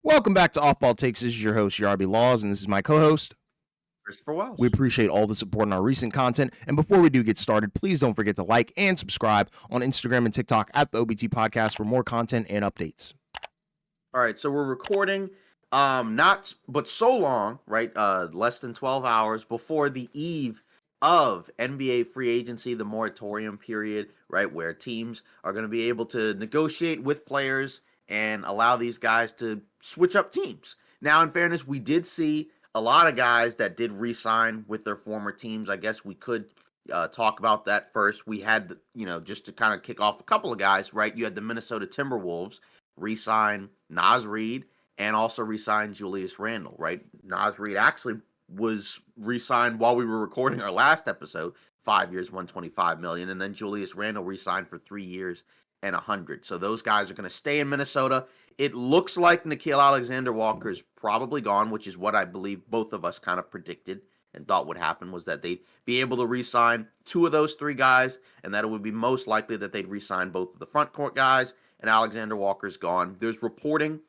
Welcome back to Off Ball Takes. This is your host, Yarby Laws, and this is my co-host. Christopher Wells. We appreciate all the support on our recent content. And before we do get started, please don't forget to like and subscribe on Instagram and TikTok at the OBT Podcast for more content and updates. All right, so we're recording not but so long, right? Less than 12 hours before the eve of NBA free agency, the moratorium period, right, where teams are going to be able to negotiate with players and allow these guys to switch up teams. Now, in fairness, we did see a lot of guys that did re-sign with their former teams. I guess we could talk about that first. We had, just to kind of kick off a couple of guys, right? You had the Minnesota Timberwolves re-sign Naz Reid and also re-sign Julius Randle, right? Naz Reid actually was re-signed while we were recording our last episode, 5 years, $125 million, and then Julius Randle re-signed for 3 years and $100. So those guys are going to stay in Minnesota. It looks like Nickeil Alexander-Walker is probably gone, which is what I believe both of us kind of predicted and thought would happen, was that they'd be able to re-sign 2 of those 3 guys, and that it would be most likely that they'd re-sign both of the front court guys, and Alexander Walker's gone. There's reporting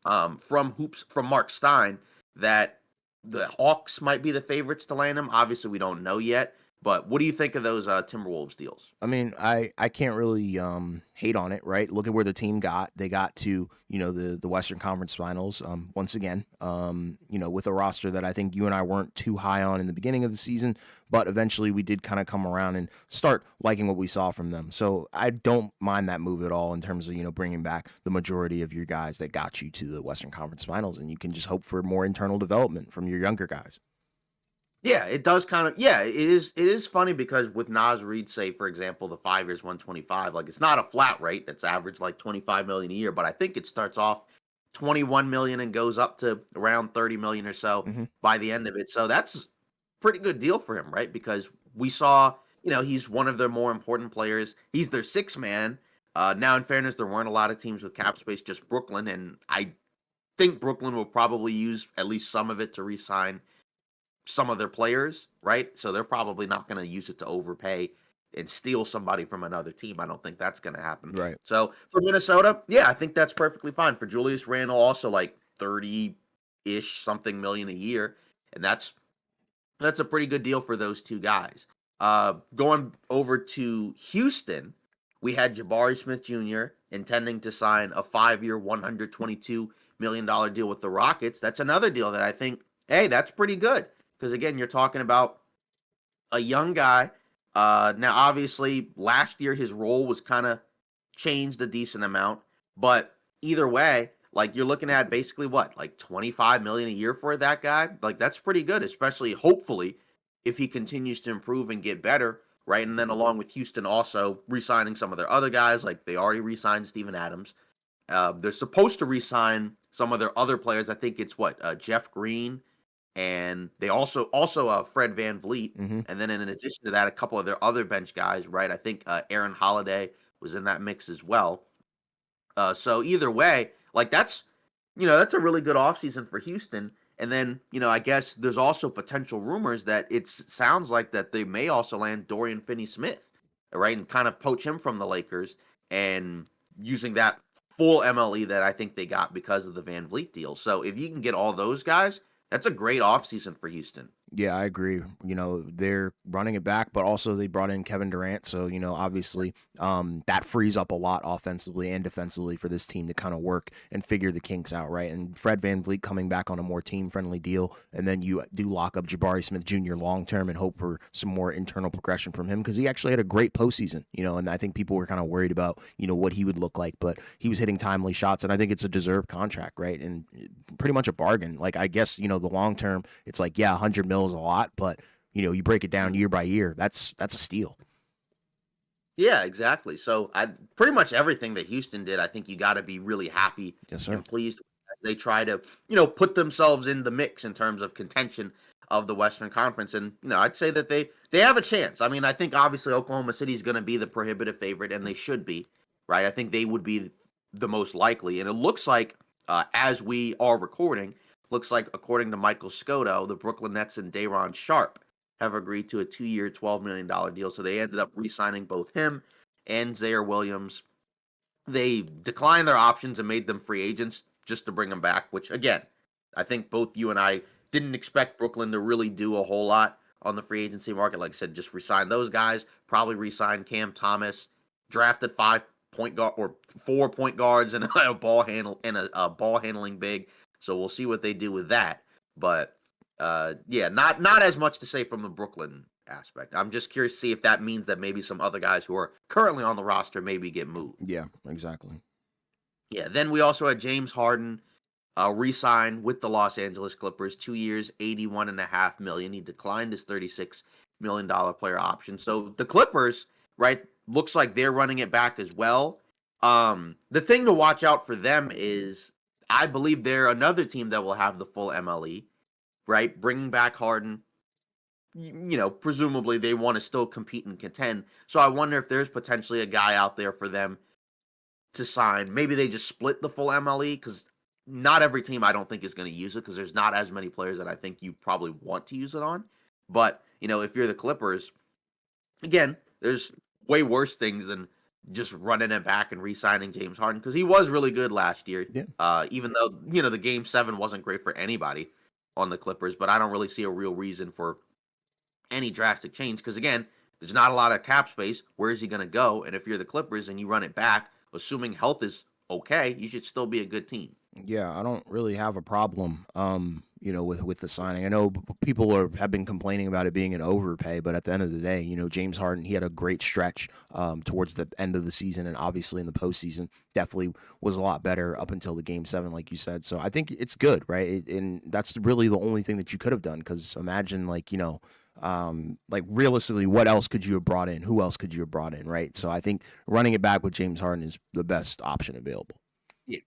from Mark Stein that the Hawks might be the favorites to land him. Obviously, we don't know yet. But what do you think of those Timberwolves deals? I mean, I can't really hate on it, right? Look at where the team got. They got to, the Western Conference Finals once again, with a roster that I think you and I weren't too high on in the beginning of the season, but eventually we did kind of come around and start liking what we saw from them. So I don't mind that move at all in terms of, bringing back the majority of your guys that got you to the Western Conference Finals, and you can just hope for more internal development from your younger guys. Yeah, it does kind of. Yeah, it is funny because with Naz Reid, say for example, the 5 years, 125, like it's not a flat rate. It's average like 25 million a year, but I think it starts off 21 million and goes up to around 30 million or so by the end of it. So that's a pretty good deal for him, right? Because we saw, he's one of their more important players. He's their sixth man. Now, in fairness, there weren't a lot of teams with cap space, just Brooklyn, and I think Brooklyn will probably use at least some of it to re-sign some of their players, right? So they're probably not going to use it to overpay and steal somebody from another team. I don't think that's going to happen. Right. So for Minnesota, yeah, I think that's perfectly fine. For Julius Randle, also like 30-ish something million a year, and that's a pretty good deal for those 2 guys. Going over to Houston, we had Jabari Smith Jr. intending to sign a 5-year, $122 million deal with the Rockets. That's another deal that I think, hey, that's pretty good. Because, again, you're talking about a young guy. Now, obviously, last year his role was kind of changed a decent amount. But either way, like you're looking at basically what, like $25 million a year for that guy? Like that's pretty good, especially hopefully if he continues to improve and get better, right? And then along with Houston also re-signing some of their other guys, like they already re-signed Steven Adams. They're supposed to re-sign some of their other players. I think it's Jeff Green, and they also Fred VanVleet, and then in addition to that, a couple of their other bench guys, right? I think Aaron Holiday was in that mix as well. So either way, like that's a really good offseason for Houston. And then, I guess there's also potential rumors that it sounds like that they may also land Dorian Finney-Smith, right? And kind of poach him from the Lakers and using that full MLE that I think they got because of the VanVleet deal. So if you can get all those guys, that's a great offseason for Houston. Yeah, I agree. They're running it back, but also they brought in Kevin Durant. So, obviously that frees up a lot offensively and defensively for this team to kind of work and figure the kinks out, right? And Fred VanVleet coming back on a more team-friendly deal, and then you do lock up Jabari Smith Jr. long-term and hope for some more internal progression from him because he actually had a great postseason, and I think people were kind of worried about, what he would look like, but he was hitting timely shots, and I think it's a deserved contract, right? And pretty much a bargain. Like, I guess, the long-term, it's like, yeah, 100 mil is a lot, but you break it down year by year, that's a steal. Yeah, exactly. So pretty much everything that Houston did, I think you got to be really happy and pleased as they try to, put themselves in the mix in terms of contention of the Western Conference. And, I'd say that they have a chance. I mean, I think obviously Oklahoma City is going to be the prohibitive favorite, and they should be, right? I think they would be the most likely. And it looks like, as we are recording, looks like, according to Michael Scotto, the Brooklyn Nets and Day'Ron Sharpe have agreed to a 2-year, $12 million deal. So they ended up re-signing both him and Zaire Williams. They declined their options and made them free agents. just to bring him back, which again, I think both you and I didn't expect Brooklyn to really do a whole lot on the free agency market. Like I said, just resign those guys, probably resign Cam Thomas, drafted 5 point guard or 4 point guards and a a ball handling big. So we'll see what they do with that. But yeah, not as much to say from the Brooklyn aspect. I'm just curious to see if that means that maybe some other guys who are currently on the roster maybe get moved. Yeah, exactly. Yeah, then we also had James Harden re-sign with the Los Angeles Clippers, 2 years, 81.5 million. He declined his $36 million player option. So the Clippers, right, looks like they're running it back as well. The thing to watch out for them is I believe they're another team that will have the full MLE, right? Bringing back Harden, presumably they want to still compete and contend. So I wonder if there's potentially a guy out there for them to sign. Maybe they just split the full MLE because not every team I don't think is going to use it because there's not as many players that I think you probably want to use it on. But, if you're the Clippers, again, there's way worse things than just running it back and re-signing James Harden because he was really good last year. Yeah. Even though, the game 7 wasn't great for anybody on the Clippers, but I don't really see a real reason for any drastic change because again, there's not a lot of cap space. Where is he going to go? And if you're the Clippers and you run it back, assuming health is okay, you should still be a good team. Yeah, I don't really have a problem, with the signing. I know people have been complaining about it being an overpay, but at the end of the day, James Harden, he had a great stretch towards the end of the season, and obviously in the postseason, definitely was a lot better up until the Game 7, like you said. So I think it's good, right? And that's really the only thing that you could have done, because imagine, like realistically, what else could you have brought in? Who else could you have brought in, right? So I think running it back with James Harden is the best option available. Yeah.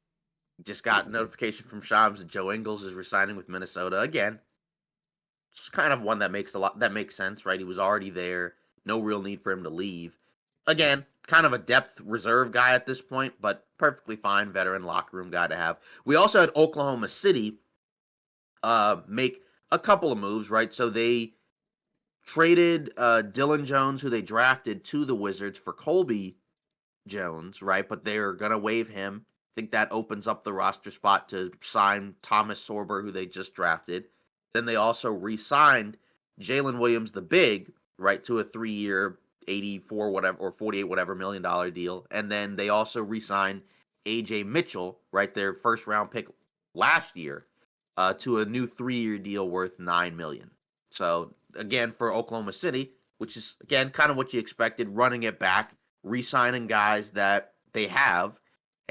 Just got notification from Shams that Joe Ingles is resigning with Minnesota again. It's kind of one that makes sense, right? He was already there. No real need for him to leave. Again, kind of a depth reserve guy at this point, but perfectly fine veteran locker room guy to have. We also had Oklahoma City make a couple of moves, right? So they traded Dylan Jones, who they drafted to the Wizards for Colby Jones, right? But they're going to waive him. I think that opens up the roster spot to sign Thomas Sorber, who they just drafted. Then they also re-signed Jalen Williams, the big, right, to a 3-year, 84 whatever or 48 whatever $1 million deal. And then they also re-signed AJ Mitchell, right, their first round pick last year, to a new 3-year deal worth $9 million. So again, for Oklahoma City, which is again kind of what you expected, running it back, re-signing guys that they have,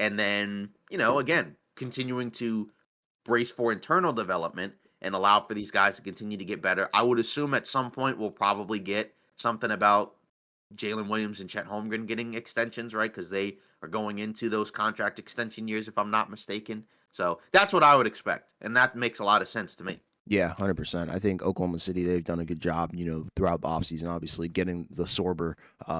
and then again continuing to brace for internal development and allow for these guys to continue to get better. I would assume at some point we'll probably get something about Jalen Williams and Chet Holmgren getting extensions, right? Because they are going into those contract extension years, if I'm not mistaken. So that's what I would expect, and that makes a lot of sense to me. Yeah, 100%. I think Oklahoma City, they've done a good job, throughout the offseason, obviously getting the Sorber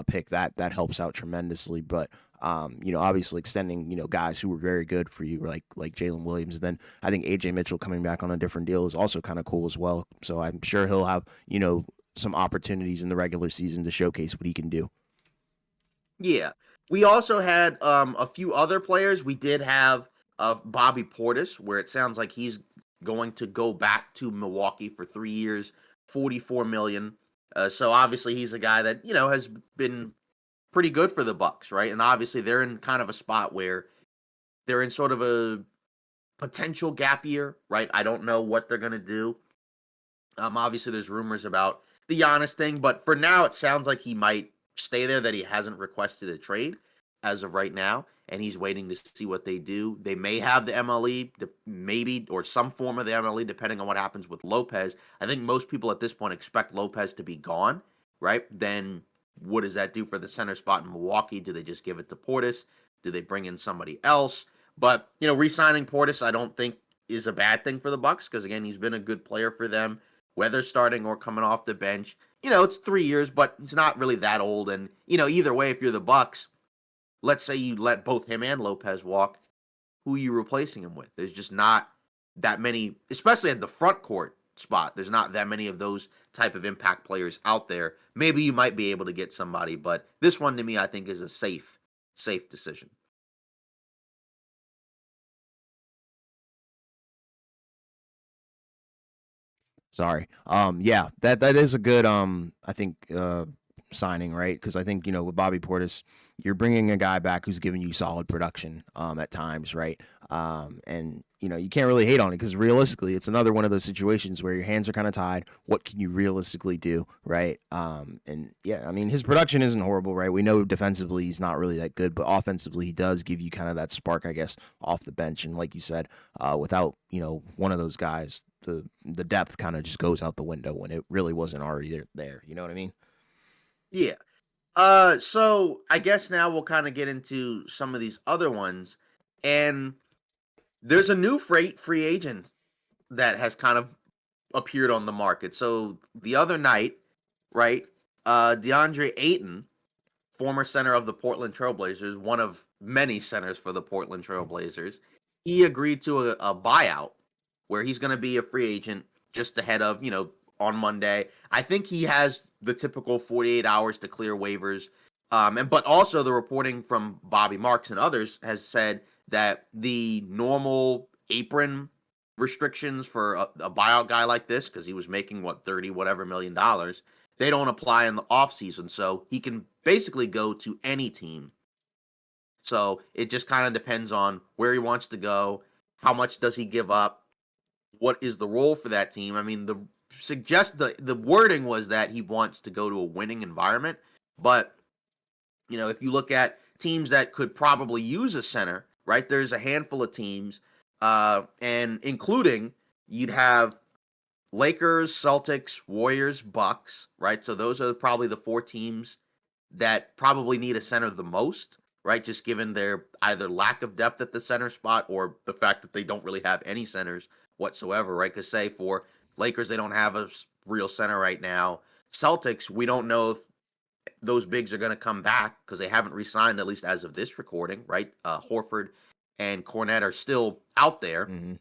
pick, that helps out tremendously. But obviously extending, guys who were very good for you, like Jalen Williams. And then I think AJ Mitchell coming back on a different deal is also kind of cool as well. So I'm sure he'll have, some opportunities in the regular season to showcase what he can do. Yeah. We also had a few other players. We did have Bobby Portis, where it sounds like he's going to go back to Milwaukee for 3 years, 44 million. So obviously he's a guy that has been pretty good for the Bucks, right? And obviously they're in kind of a spot where they're in sort of a potential gap year, right? I don't know what they're gonna do. Obviously there's rumors about the Giannis thing, but for now it sounds like he might stay there. That he hasn't requested a trade as of right now, and he's waiting to see what they do. They may have the MLE, maybe, or some form of the MLE, depending on what happens with Lopez. I think most people at this point expect Lopez to be gone, right? Then what does that do for the center spot in Milwaukee? Do they just give it to Portis? Do they bring in somebody else? But re-signing Portis, I don't think is a bad thing for the Bucks because again, he's been a good player for them, whether starting or coming off the bench. It's 3 years, but he's not really that old. And either way, if you're the Bucks, let's say you let both him and Lopez walk, who are you replacing him with? There's just not that many, especially at the front court spot. There's not that many of those type of impact players out there. Maybe you might be able to get somebody, but this one to me, I think is a safe decision. Sorry. Yeah, that is a good I think signing, right? Because I think with Bobby Portis, you're bringing a guy back who's giving you solid production at times, right? And you can't really hate on it because realistically, it's another one of those situations where your hands are kind of tied. What can you realistically do, right? And yeah, I mean his production isn't horrible, right? We know defensively he's not really that good, but offensively he does give you kind of that spark, I guess, off the bench. And like you said, without one of those guys, the depth kind of just goes out the window when it really wasn't already there. You know what I mean? Yeah. So I guess now we'll kind of get into some of these other ones, and there's a new free agent that has kind of appeared on the market. So the other night, right, DeAndre Ayton, former center of the Portland Trailblazers, one of many centers for the Portland Trailblazers, he agreed to a buyout where he's going to be a free agent just ahead of, on Monday. I think he has the typical 48 hours to clear waivers. But also the reporting from Bobby Marks and others has said that the normal apron restrictions for a buyout guy like this, because he was making 30 whatever $million, they don't apply in the offseason. So he can basically go to any team. So it just kind of depends on where he wants to go, how much does he give up, what is the role for that team. I mean, the wording was that he wants to go to a winning environment, but if you look at teams that could probably use a center, right? There's a handful of teams, and including you'd have Lakers, Celtics, Warriors, Bucks, right? So those are probably the four teams that probably need a center the most, right? Just given their either lack of depth at the center spot or the fact that they don't really have any centers whatsoever, right? Because say for Lakers, they don't have a real center right now. Celtics, we don't know if those bigs are going to come back because they haven't re-signed, at least as of this recording, right? Horford and Cornette are still out there. Mm-hmm.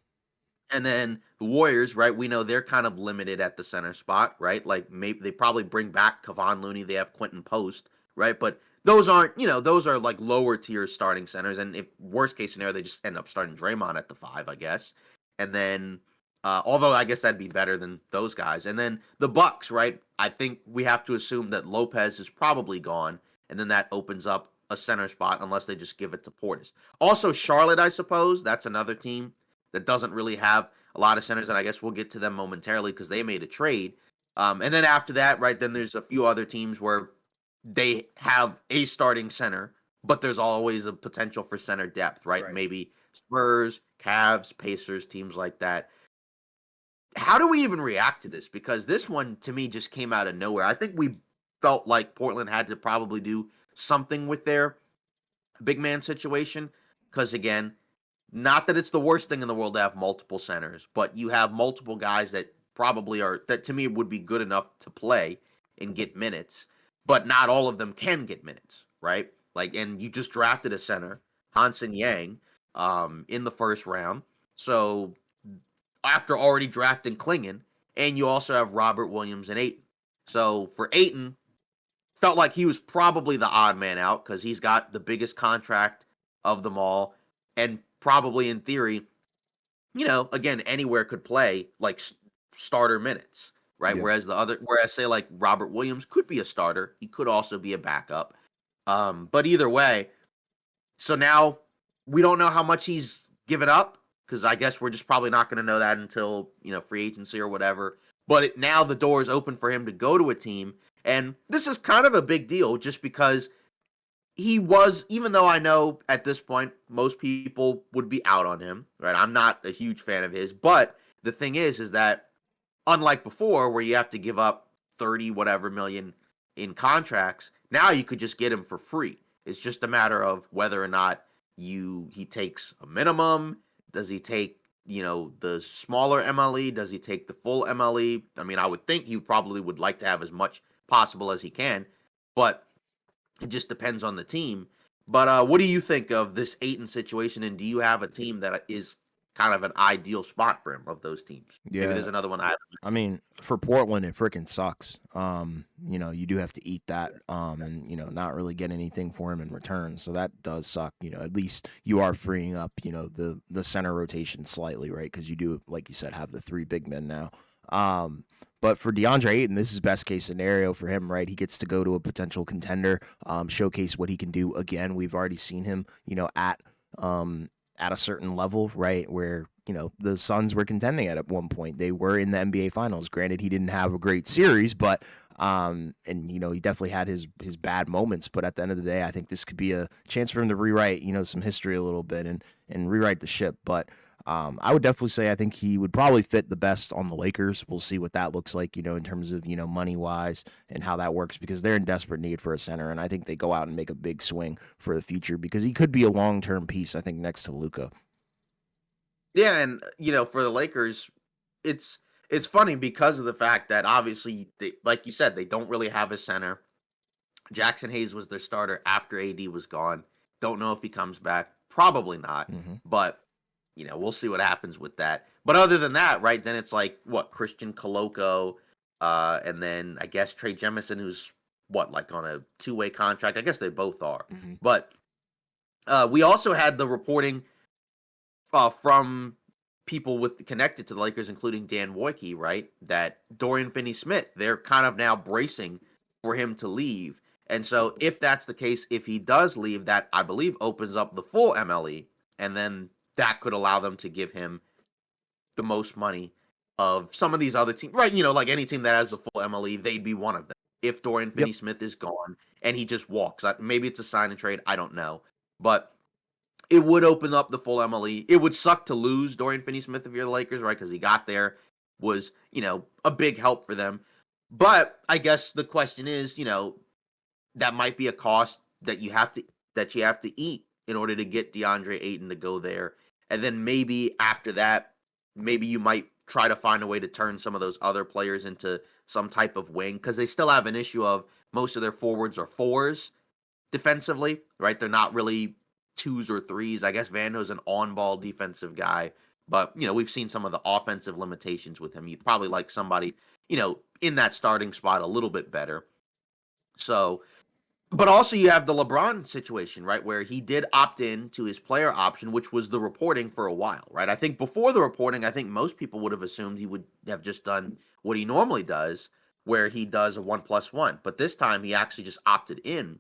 And then the Warriors, right? We know they're kind of limited at the center spot, right? Like maybe they probably bring back Kevon Looney. They have Quentin Post, right? But those aren't, those are like lower tier starting centers. And if worst case scenario, they just end up starting Draymond at the 5, I guess. And then, although I guess that'd be better than those guys. And then the Bucks, right? I think we have to assume that Lopez is probably gone, and then that opens up a center spot unless they just give it to Portis. Also, Charlotte, I suppose that's another team that doesn't really have a lot of centers, and I guess we'll get to them momentarily because they made a trade. And then after that, right, then there's a few other teams where they have a starting center, but there's always a potential for center depth, right? Right. Maybe Spurs, Cavs, Pacers, teams like that. How do we even react to this? Because this one, to me, just came out of nowhere. I think we felt like Portland had to probably do something with their big man situation because, again, not that it's the worst thing in the world to have multiple centers, but you have multiple guys that probably are that to me would be good enough to play and get minutes, but not all of them can get minutes, right? Like, and you just drafted a center, Hansen Yang, in the first round. So after already drafting Klingon, and you also have Robert Williams and Ayton. So for Ayton, felt like he was probably the odd man out because he's got the biggest contract of them all, and probably in theory, again, anywhere could play like starter minutes, right? Yeah. Whereas say like Robert Williams could be a starter, he could also be a backup. But either way, so now we don't know how much he's given up because I guess we're just probably not going to know that until free agency or whatever. But now the door is open for him to go to a team, and this is kind of a big deal just because he was, even though I know at this point most people would be out on him, right? I'm not a huge fan of his, but the thing is that unlike before where you have to give up 30 whatever million in contracts, now you could just get him for free. It's just a matter of whether or not he takes a minimum. Does he take, the smaller MLE? Does he take the full MLE? I mean, I would think he probably would like to have as much possible as he can, but it just depends on the team. But what do you think of this Ayton situation, and do you have a team that is kind of an ideal spot for him of those teams. Maybe Yeah. there's another one I haven't. I mean, for Portland, it freaking sucks. You do have to eat that, and not really get anything for him in return. So that does suck. At least you are freeing up, the center rotation slightly, right? Because you do, like you said, have the three big men now. But for DeAndre Ayton, this is best case scenario for him, right? He gets to go to a potential contender, showcase what he can do again. We've already seen him, at a certain level, right? Where, the Suns were contending at one point. They were in the NBA Finals. Granted, he didn't have a great series, but he definitely had his bad moments. But at the end of the day, I think this could be a chance for him to rewrite, some history a little bit and rewrite the ship. But I would definitely say I think he would probably fit the best on the Lakers. We'll see what that looks like, in terms of, money wise and how that works, because they're in desperate need for a center. And I think they go out and make a big swing for the future, because he could be a long-term piece, I think, next to Luka. Yeah, and for the Lakers, it's funny because of the fact that obviously, like you said, they don't really have a center. Jackson Hayes was their starter after AD was gone. Don't know if he comes back. Probably not. Mm-hmm. But we'll see what happens with that. But other than that, right, then it's like Christian Coloco, and then I guess Trey Jemison, who's like on a two-way contract. I guess they both are. Mm-hmm. But we also had the reporting from people connected to the Lakers, including Dan Wojcicki, right, that Dorian Finney-Smith, they're kind of now bracing for him to leave. And so if that's the case, if he does leave, that I believe opens up the full MLE, and then that could allow them to give him the most money of some of these other teams, right? Like any team that has the full MLE, they'd be one of them. If Dorian Finney-Smith is gone and he just walks, maybe it's a sign and trade, I don't know. But it would open up the full MLE. It would suck to lose Dorian Finney-Smith if you're the Lakers, right? Because he got there, was, a big help for them. But I guess the question is, that might be a cost that you have to eat in order to get DeAndre Ayton to go there. And then maybe after that, maybe you might try to find a way to turn some of those other players into some type of wing, because they still have an issue of most of their forwards are fours defensively, right? They're not really twos or threes. I guess Vando's an on-ball defensive guy, but we've seen some of the offensive limitations with him. You'd probably like somebody, in that starting spot a little bit better. So, but also you have the LeBron situation, right, where he did opt in to his player option, which was the reporting for a while, right? I think before the reporting, I think most people would have assumed he would have just done what he normally does, where he does a 1+1. But this time he actually just opted in.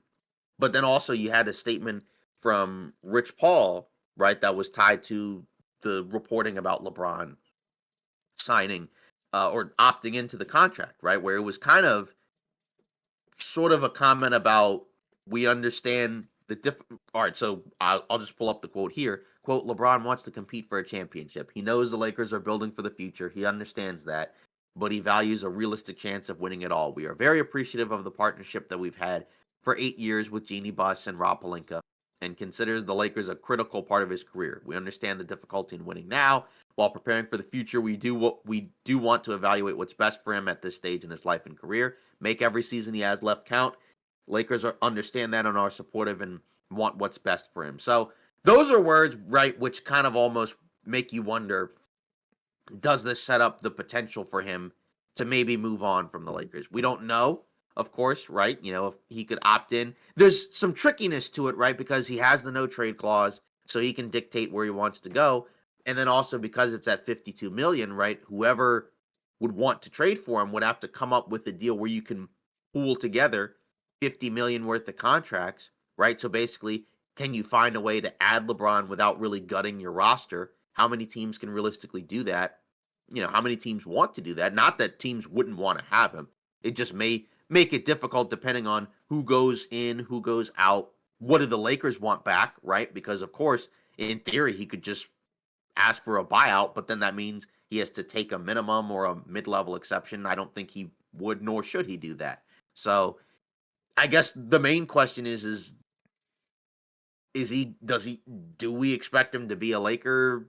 But then also you had a statement from Rich Paul, right, that was tied to the reporting about LeBron signing or opting into the contract, right, where it was kind of sort of a comment about, we understand the all right, so I'll just pull up the quote here. Quote, LeBron wants to compete for a championship. He knows the Lakers are building for the future. He understands that, but he values a realistic chance of winning it all. We are very appreciative of the partnership that we've had for 8 years with Jeannie Buss and Rob Pelinka, and considers the Lakers a critical part of his career. We understand the difficulty in winning now. While preparing for the future, we do want to evaluate what's best for him at this stage in his life and career. Make every season he has left count. Lakers understand that and are supportive and want what's best for him. So those are words, right, which kind of almost make you wonder, does this set up the potential for him to maybe move on from the Lakers? We don't know, of course, right? If he could opt in. There's some trickiness to it, right, because he has the no trade clause, so he can dictate where he wants to go. And then also because it's at $52 million, right, whoever would want to trade for him would have to come up with a deal where you can pool together $50 million worth of contracts, right? So basically, can you find a way to add LeBron without really gutting your roster? How many teams can realistically do that? How many teams want to do that? Not that teams wouldn't want to have him. It just may make it difficult depending on who goes in, who goes out. What do the Lakers want back, right? Because, of course, in theory, he could just ask for a buyout, but then that means he has to take a minimum or a mid-level exception. I don't think he would, nor should he do that. So I guess the main question is do we expect him to be a Laker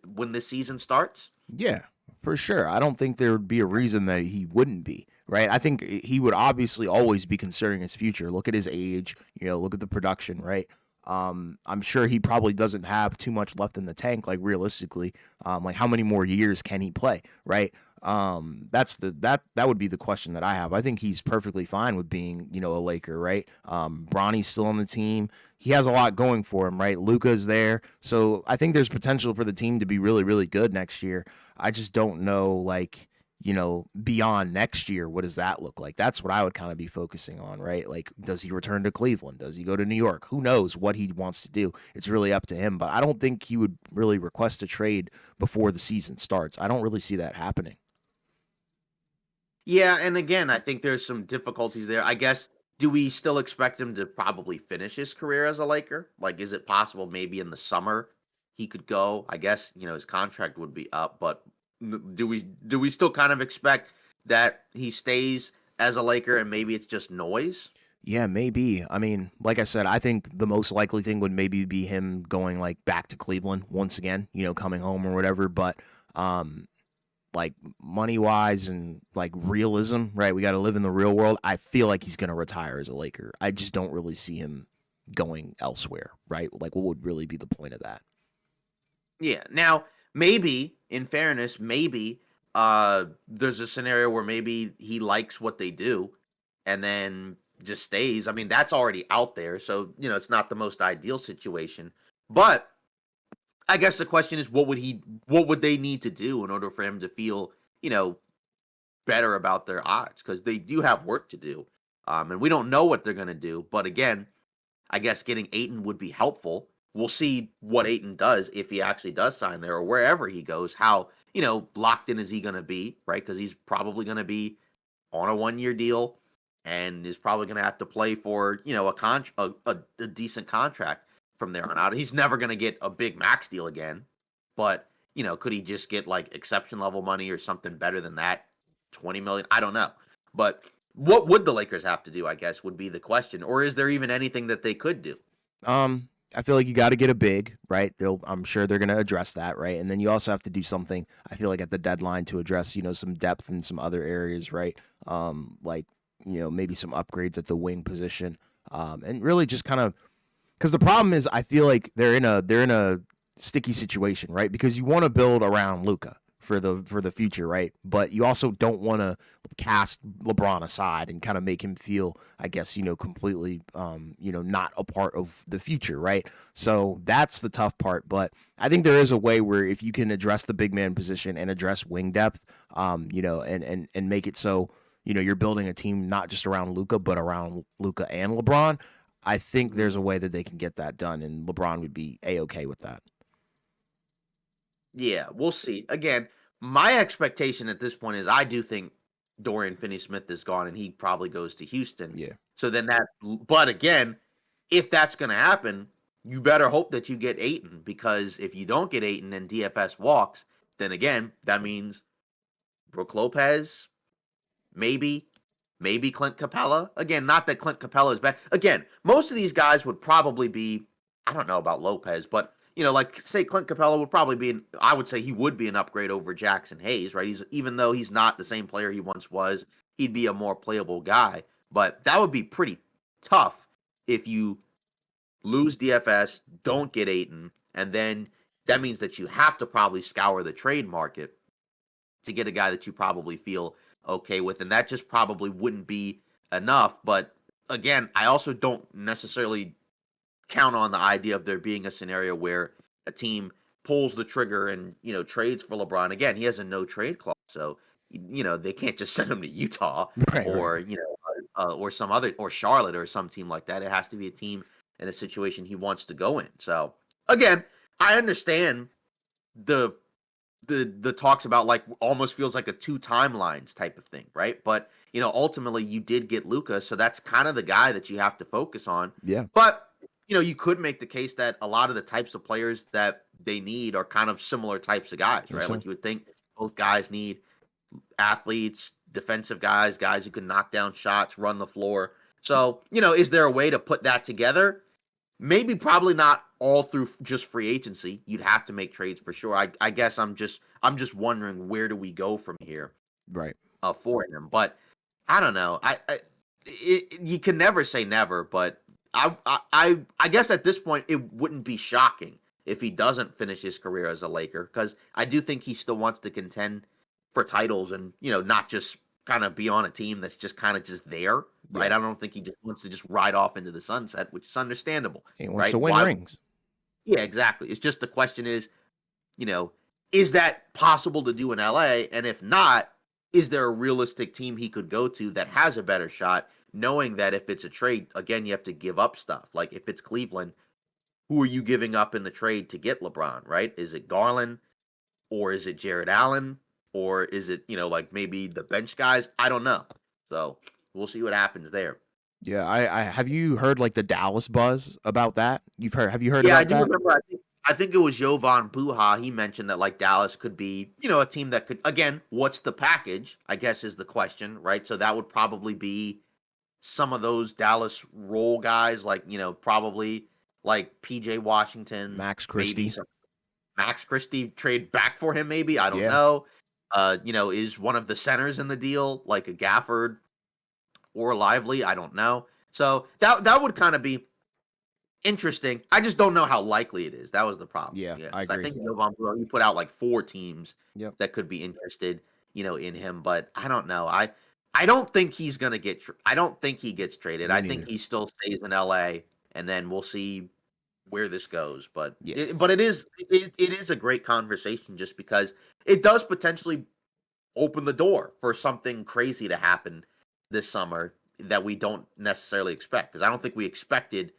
when this season starts? Yeah, for sure. I don't think there would be a reason that he wouldn't be, right? I think he would obviously always be considering his future. Look at his age, look at the production, right? I'm sure he probably doesn't have too much left in the tank. Like realistically, like how many more years can he play? Right. That would be the question that I have. I think he's perfectly fine with being, a Laker, right? Bronny's still on the team. He has a lot going for him, right? Luka's there. So I think there's potential for the team to be really, really good next year. I just don't know, like, beyond next year, what does that look like? That's what I would kind of be focusing on, right? Like, does he return to Cleveland? Does he go to New York? Who knows what he wants to do? It's really up to him, but I don't think he would really request a trade before the season starts. I don't really see that happening. Yeah, and again, I think there's some difficulties there. I guess, do we still expect him to probably finish his career as a Laker? Like, is it possible maybe in the summer he could go? I guess, his contract would be up, but do we still kind of expect that he stays as a Laker and maybe it's just noise? Yeah, maybe. I mean, like I said, I think the most likely thing would maybe be him going like back to Cleveland once again, coming home or whatever. But like money wise and like realism, right? We got to live in the real world. I feel like he's going to retire as a Laker. I just don't really see him going elsewhere, right? Like, what would really be the point of that? Yeah. Now, maybe, in fairness, maybe there's a scenario where maybe he likes what they do and then just stays. I mean, that's already out there, so it's not the most ideal situation. But I guess the question is, what would they need to do in order for him to feel, better about their odds? Because they do have work to do. And we don't know what they're gonna do. But again, I guess getting Aiton would be helpful. We'll see what Aiton does if he actually does sign there or wherever he goes. How, locked in is he going to be, right? Because he's probably going to be on a 1 year deal and is probably going to have to play for, a decent contract from there on out. He's never going to get a big max deal again, but, could he just get like exception level money or something better than that? 20 million? I don't know. But what would the Lakers have to do, I guess, would be the question. Or is there even anything that they could do? I feel like you got to get a big, right? I'm sure they're going to address that, right? And then you also have to do something, I feel like, at the deadline to address, some depth in some other areas, right? Like, maybe some upgrades at the wing position. And really just kind of, because the problem is, I feel like they're in a sticky situation, right? Because you want to build around Luka for the future, right? But you also don't want to cast LeBron aside and kind of make him feel, I guess, completely, not a part of the future, right? So that's the tough part. But I think there is a way where if you can address the big man position and address wing depth, and make it so you're building a team not just around Luka but around Luka and LeBron. I think Mhm. there's a way that they can get that done, and LeBron would be a-okay with that. Yeah, we'll see. Again, my expectation at this point is I do think Dorian Finney-Smith is gone and he probably goes to Houston. Yeah. So then but again, if that's going to happen, you better hope that you get Aiton because if you don't get Aiton and DFS walks, then again, that means Brook Lopez, maybe, maybe Clint Capella. Again, not that Clint Capella is bad. Again, most of these guys would probably be, I don't know about Lopez, but like say Clint Capella would probably be I would say he would be an upgrade over Jackson Hayes, right? He's even though he's not the same player he once was, he'd be a more playable guy. But that would be pretty tough if you lose DFS, don't get Aiton, and then that means that you have to probably scour the trade market to get a guy that you probably feel okay with. And that just probably wouldn't be enough. But again, I also don't necessarily count on the idea of there being a scenario where a team pulls the trigger and, trades for LeBron. Again, he has a no trade clause. So, they can't just send him to Utah Right, right. or, or some other, or Charlotte or some team like that. It has to be a team in a situation he wants to go in. So, again, I understand the the talks about like almost feels like a two timelines type of thing, right? But ultimately you did get Luca, so that's kind of the guy that you have to focus on. Yeah. But you could make the case that a lot of the types of players that they need are kind of similar types of guys, Think right? so? Like you would think both guys need athletes, defensive guys who can knock down shots, run the floor. So, is there a way to put that together? Maybe probably not all through just free agency. You'd have to make trades for sure. I guess I'm just wondering where do we go from here Right. for him. But I don't know. You can never say never, but I guess at this point it wouldn't be shocking if he doesn't finish his career as a Laker, because I do think he still wants to contend for titles and not just kind of be on a team that's just kind of just there, Yeah. right? I don't think he just wants to just ride off into the sunset, which is understandable, He wants to right? win Why? rings. Yeah, exactly. It's just the question is, you know, is that possible to do in LA? And if not, is there a realistic team he could go to that has a better shot, knowing that if it's a trade, again, you have to give up stuff. Like if it's Cleveland, who are you giving up in the trade to get LeBron, right? Is it Garland or is it Jared Allen or is it, like maybe the bench guys? I don't know. So we'll see what happens there. Yeah, I have you heard like the Dallas buzz about that? Have you heard Yeah, I about do that? remember. I think it was Jovan Buha. He mentioned that like Dallas could be, a team that could, again, what's the package? I guess is the question, right? So that would probably be some of those Dallas role guys, like probably like PJ Washington, Max maybe Christie. some Max Christie trade back for him, maybe I don't Yeah. know. Is one of the centers in the deal like a Gafford or Lively? I don't know. So that would kind of be interesting. I just don't know how likely it is. That was the problem. Yeah, Yeah, I 'cause I agree. think Jovan Bureau, you put out like 4 teams Yep. that could be interested, in him, but I don't know. I don't think he's gonna get. I don't think he gets traded. Me I think neither. he still stays in LA, and then we'll see where this goes. But Yeah. it is a great conversation just because it does potentially open the door for something crazy to happen this summer that we don't necessarily expect. Because I don't think we expected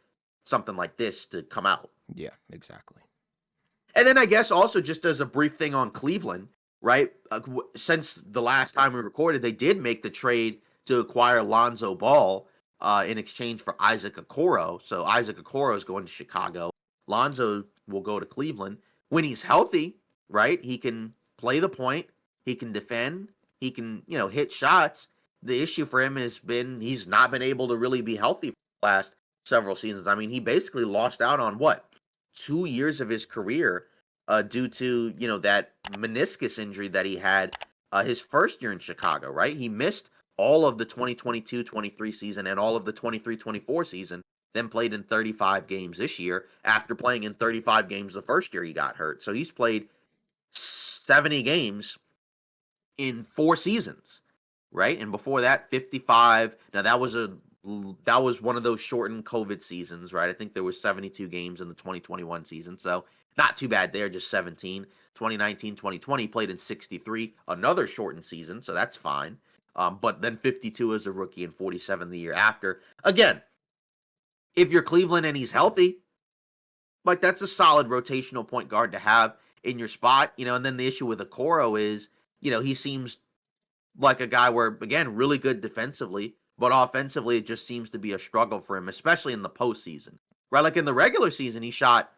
something like this to come out. Yeah, exactly. And then I guess also just as a brief thing on Cleveland, right? Since the last time we recorded, they did make the trade to acquire Lonzo Ball in exchange for Isaac Okoro. So Isaac Okoro is going to Chicago. Lonzo will go to Cleveland when he's healthy, right? He can play the point, he can defend, he can hit shots. The issue for him has been he's not been able to really be healthy for the last several seasons. I mean, he basically lost out on what 2 years of his career due to that meniscus injury that he had his first year in Chicago. Right, he missed all of the 2022-23 season and all of the 23-24 season. Then played in 35 games this year after playing in 35 games the first year he got hurt. So he's played 70 games in 4 seasons, right? And before that, 55. Now that was one of those shortened COVID seasons, right? I think there was 72 games in the 2021 season, so not too bad there, just 17. 2019, 2020 played in 63, another shortened season, so that's fine. But then 52 as a rookie and 47 the year after. Again, if you're Cleveland and he's healthy, like that's a solid rotational point guard to have in your spot, and then the issue with Okoro is, he seems like a guy where, again, really good defensively, but offensively, it just seems to be a struggle for him, especially in the postseason. Right? Like in the regular season, he shot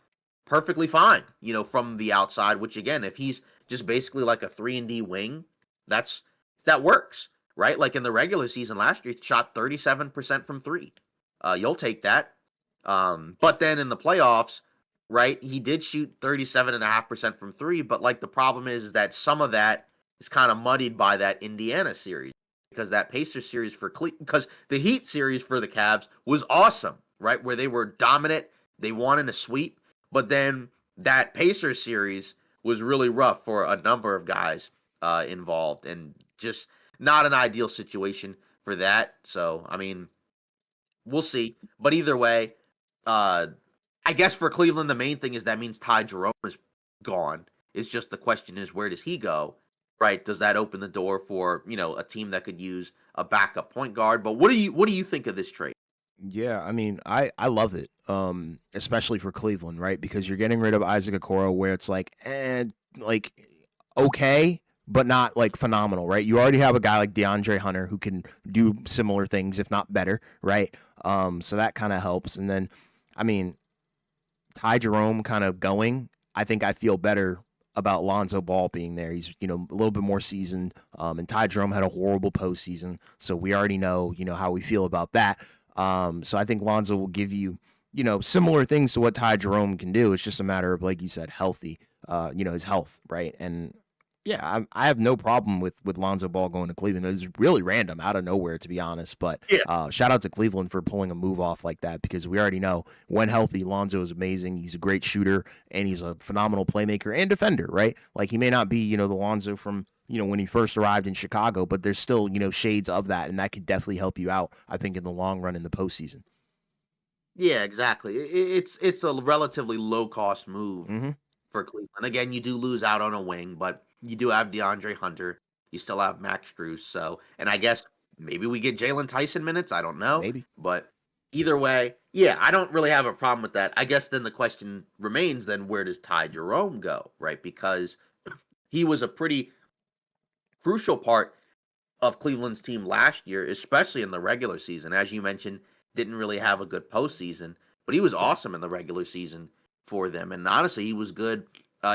perfectly fine, from the outside, which again, if he's just basically like a 3-and-D wing, that works, right? Like in the regular season last year, he shot 37% from three. You'll take that. But then in the playoffs, right, he did shoot 37.5% from three, but like the problem is that some of that is kind of muddied by that Indiana series, because that Pacers series because the Heat series for the Cavs was awesome, right? Where they were dominant, they won in a sweep, but then that Pacers series was really rough for a number of guys involved, and just not an ideal situation for that. So, I mean, we'll see. But either way, uh, I guess for Cleveland, the main thing is that means Ty Jerome is gone. It's just the question is, where does he go? Right? Does that open the door for a team that could use a backup point guard? But what do you think of this trade? Yeah, I mean, I love it, especially for Cleveland, right? Because you're getting rid of Isaac Okoro, where it's like okay, but not like phenomenal, right? You already have a guy like DeAndre Hunter who can do similar things, if not better, right? So that kind of helps. And then, I mean, Ty Jerome kind of going, I think I feel better about Lonzo Ball being there. He's, a little bit more seasoned. And Ty Jerome had a horrible postseason. So we already know, how we feel about that. So I think Lonzo will give you, similar things to what Ty Jerome can do. It's just a matter of, like you said, healthy, his health, right? And Yeah, I have no problem with Lonzo Ball going to Cleveland. It was really random, out of nowhere, to be honest. But Yeah. shout out to Cleveland for pulling a move off like that, because we already know when healthy, Lonzo is amazing. He's a great shooter and he's a phenomenal playmaker and defender, right? Like, he may not be, the Lonzo from, when he first arrived in Chicago, but there's still, shades of that, and that could definitely help you out, I think, in the long run in the postseason. Yeah, exactly. It's a relatively low cost move Mm-hmm. for Cleveland. Again, you do lose out on a wing, but you do have DeAndre Hunter. You still have Max Strus. So, and I guess maybe we get Jalen Tyson minutes. I don't know, Maybe. but either way, yeah, I don't really have a problem with that. I guess then the question remains: then where does Ty Jerome go? Right, because he was a pretty crucial part of Cleveland's team last year, especially in the regular season. As you mentioned, didn't really have a good postseason, but he was awesome in the regular season for them. And honestly, he was good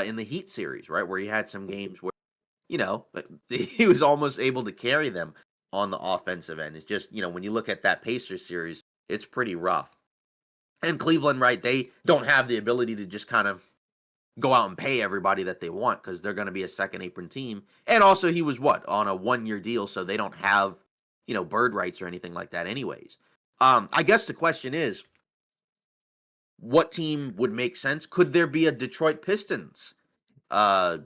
in the Heat series, right, where he had some games where he was almost able to carry them on the offensive end. It's just when you look at that Pacers series, it's pretty rough. And Cleveland, right, they don't have the ability to just kind of go out and pay everybody that they want because they're going to be a second apron team. And also, he was what on a 1 year deal, so they don't have bird rights or anything like that, anyways. I guess the question is, what team would make sense? Could there be a Detroit Pistons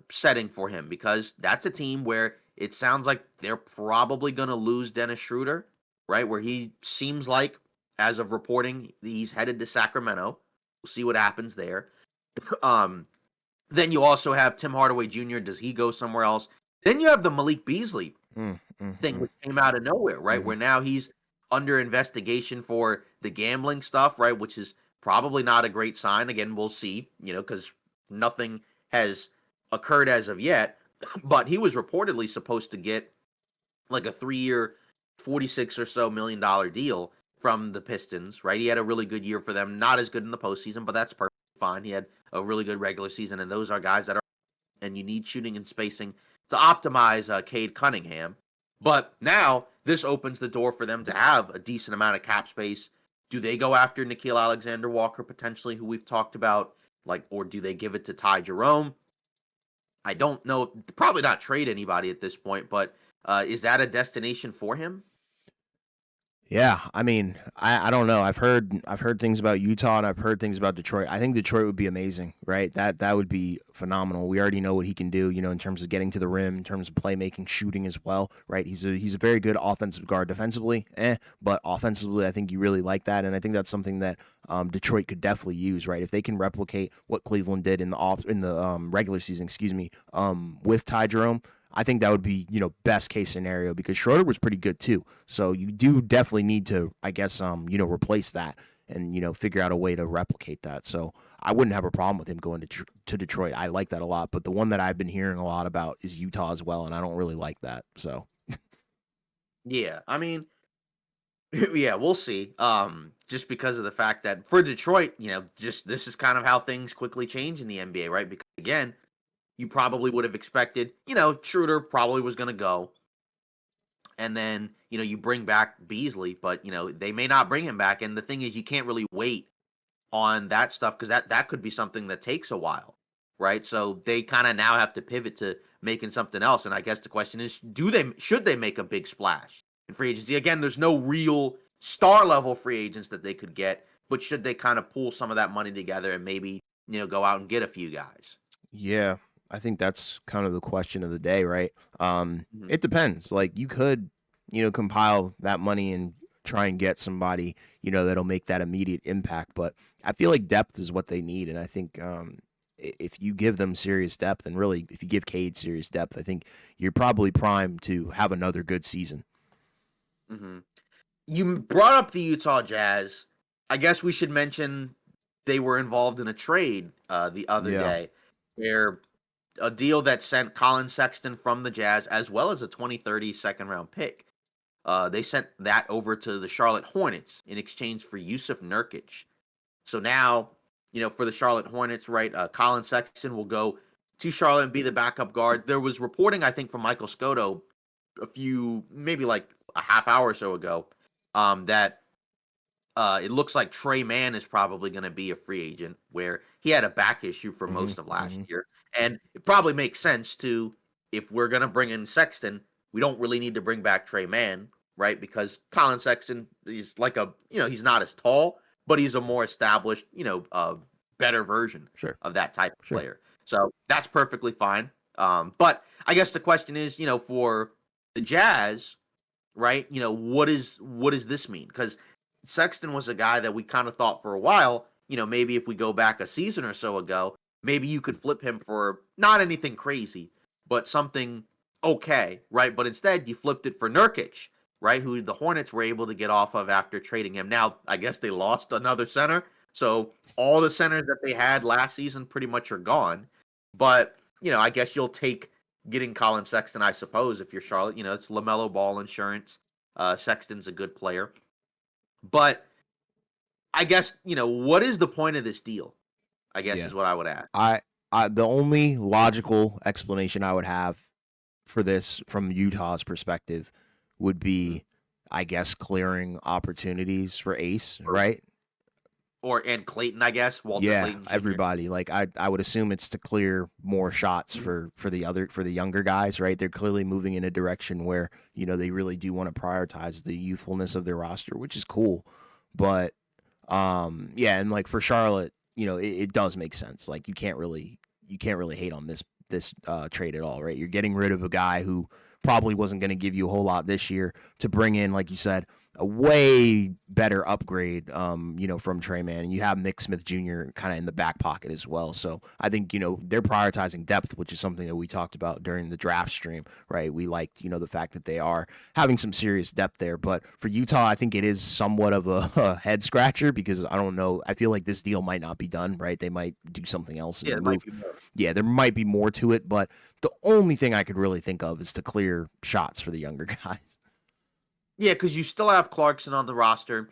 setting for him? Because that's a team where it sounds like they're probably going to lose Dennis Schroeder, right? Where he seems like, as of reporting, he's headed to Sacramento. We'll see what happens there. Um, then you also have Tim Hardaway Jr. Does he go somewhere else? Then you have the Malik Beasley Mm, mm, thing, mm, which came out of nowhere, right? mm-hmm. Where now he's under investigation for the gambling stuff, right? Which is probably not a great sign. Again, we'll see, because nothing has occurred as of yet. But he was reportedly supposed to get like a 3 year, 46 or so $1 million deal from the Pistons, right? He had a really good year for them. Not as good in the postseason, but that's perfectly fine. He had a really good regular season, and those are guys that are, and you need shooting and spacing to optimize Cade Cunningham. But now this opens the door for them to have a decent amount of cap space. Do they go after Nikhil Alexander Walker potentially, who we've talked about, or do they give it to Ty Jerome? I don't know. Probably not trade anybody at this point, but is that a destination for him? Yeah, I mean, I don't know. I've heard things about Utah, and I've heard things about Detroit. I think Detroit would be amazing, right? That would be phenomenal. We already know what he can do, in terms of getting to the rim, in terms of playmaking, shooting as well, right? He's a very good offensive guard. Defensively, but offensively, I think you really like that, and I think that's something that Detroit could definitely use, right? If they can replicate what Cleveland did in the regular season, excuse me, with Ty Jerome. I think that would be, best case scenario, because Schroeder was pretty good too. So you do definitely need to, I guess, replace that and, figure out a way to replicate that. So I wouldn't have a problem with him going to Detroit. I like that a lot. But the one that I've been hearing a lot about is Utah as well, and I don't really like that. So Yeah, I mean, yeah, we'll see. Just because of the fact that for Detroit, just this is kind of how things quickly change in the NBA, right? Because again, you probably would have expected, Schroeder probably was going to go, and then you bring back Beasley, but they may not bring him back. And the thing is, you can't really wait on that stuff because that could be something that takes a while, right? So they kind of now have to pivot to making something else. And I guess the question is, should they make a big splash in free agency? Again, there's no real star level free agents that they could get, but should they kind of pool some of that money together and maybe go out and get a few guys? yeah, I think that's kind of the question of the day, right? Mhm. It depends. Like, you could, compile that money and try and get somebody, that'll make that immediate impact. But I feel like depth is what they need, and I think if you give them serious depth, and really if you give Cade serious depth, I think you're probably primed to have another good season. hmm You brought up the Utah Jazz. I guess we should mention they were involved in a trade the other Yeah. day, where a deal that sent Colin Sexton from the Jazz as well as a 2030 second round pick. They sent that over to the Charlotte Hornets in exchange for Yusuf Nurkic. So now, for the Charlotte Hornets, right, Colin Sexton will go to Charlotte and be the backup guard. There was reporting, I think, from Michael Scotto maybe like a half hour or so ago, that it looks like Trey Mann is probably going to be a free agent, where he had a back issue for Hmm. most of last Hmm. year, and it probably makes sense to if we're going to bring in Sexton, we don't really need to bring back Trey Mann, right? Because Colin Sexton is like he's not as tall, but he's a more established, better version Sure. of that type of Sure. player. So that's perfectly fine. But I guess the question is, for the Jazz, right? What does this mean? Because Sexton was a guy that we kind of thought for a while, maybe if we go back a season or so ago, maybe you could flip him for not anything crazy, but something okay, right? But instead, you flipped it for Nurkic, right? Who the Hornets were able to get off of after trading him. Now, I guess they lost another center, so all the centers that they had last season pretty much are gone. But I guess you'll take getting Colin Sexton, I suppose, if you're Charlotte. It's LaMelo Ball insurance. Sexton's a good player. But I guess, what is the point of this deal? I guess Yeah. is what I would ask. The only logical explanation I would have for this from Utah's perspective would Mhm. be, I guess, clearing opportunities for Ace, right? And Clayton, I guess, Walter Yeah, Clayton Jr. everybody. Like I would assume it's to clear more shots Mhm. for the younger guys, right? They're clearly moving in a direction where, they really do want to prioritize the youthfulness of their roster, which is cool. But yeah, and like for Charlotte, it does make sense. Like you can't really hate on this trade at all, right? You're getting rid of a guy who probably wasn't going to give you a whole lot this year to bring in, like you said, a way better upgrade, from Trey Mann. And you have Nick Smith Jr. kind of in the back pocket as well. So I think, they're prioritizing depth, which is something that we talked about during the draft stream, right? We liked, the fact that they are having some serious depth there. But for Utah, I think it is somewhat of a head scratcher because I don't know. I feel like this deal might not be done, right? They might do something else Yeah, and there might move. be more. Yeah, there might be more to it, but the only thing I could really think of is to clear shots for the younger guys. Yeah, because you still have Clarkson on the roster.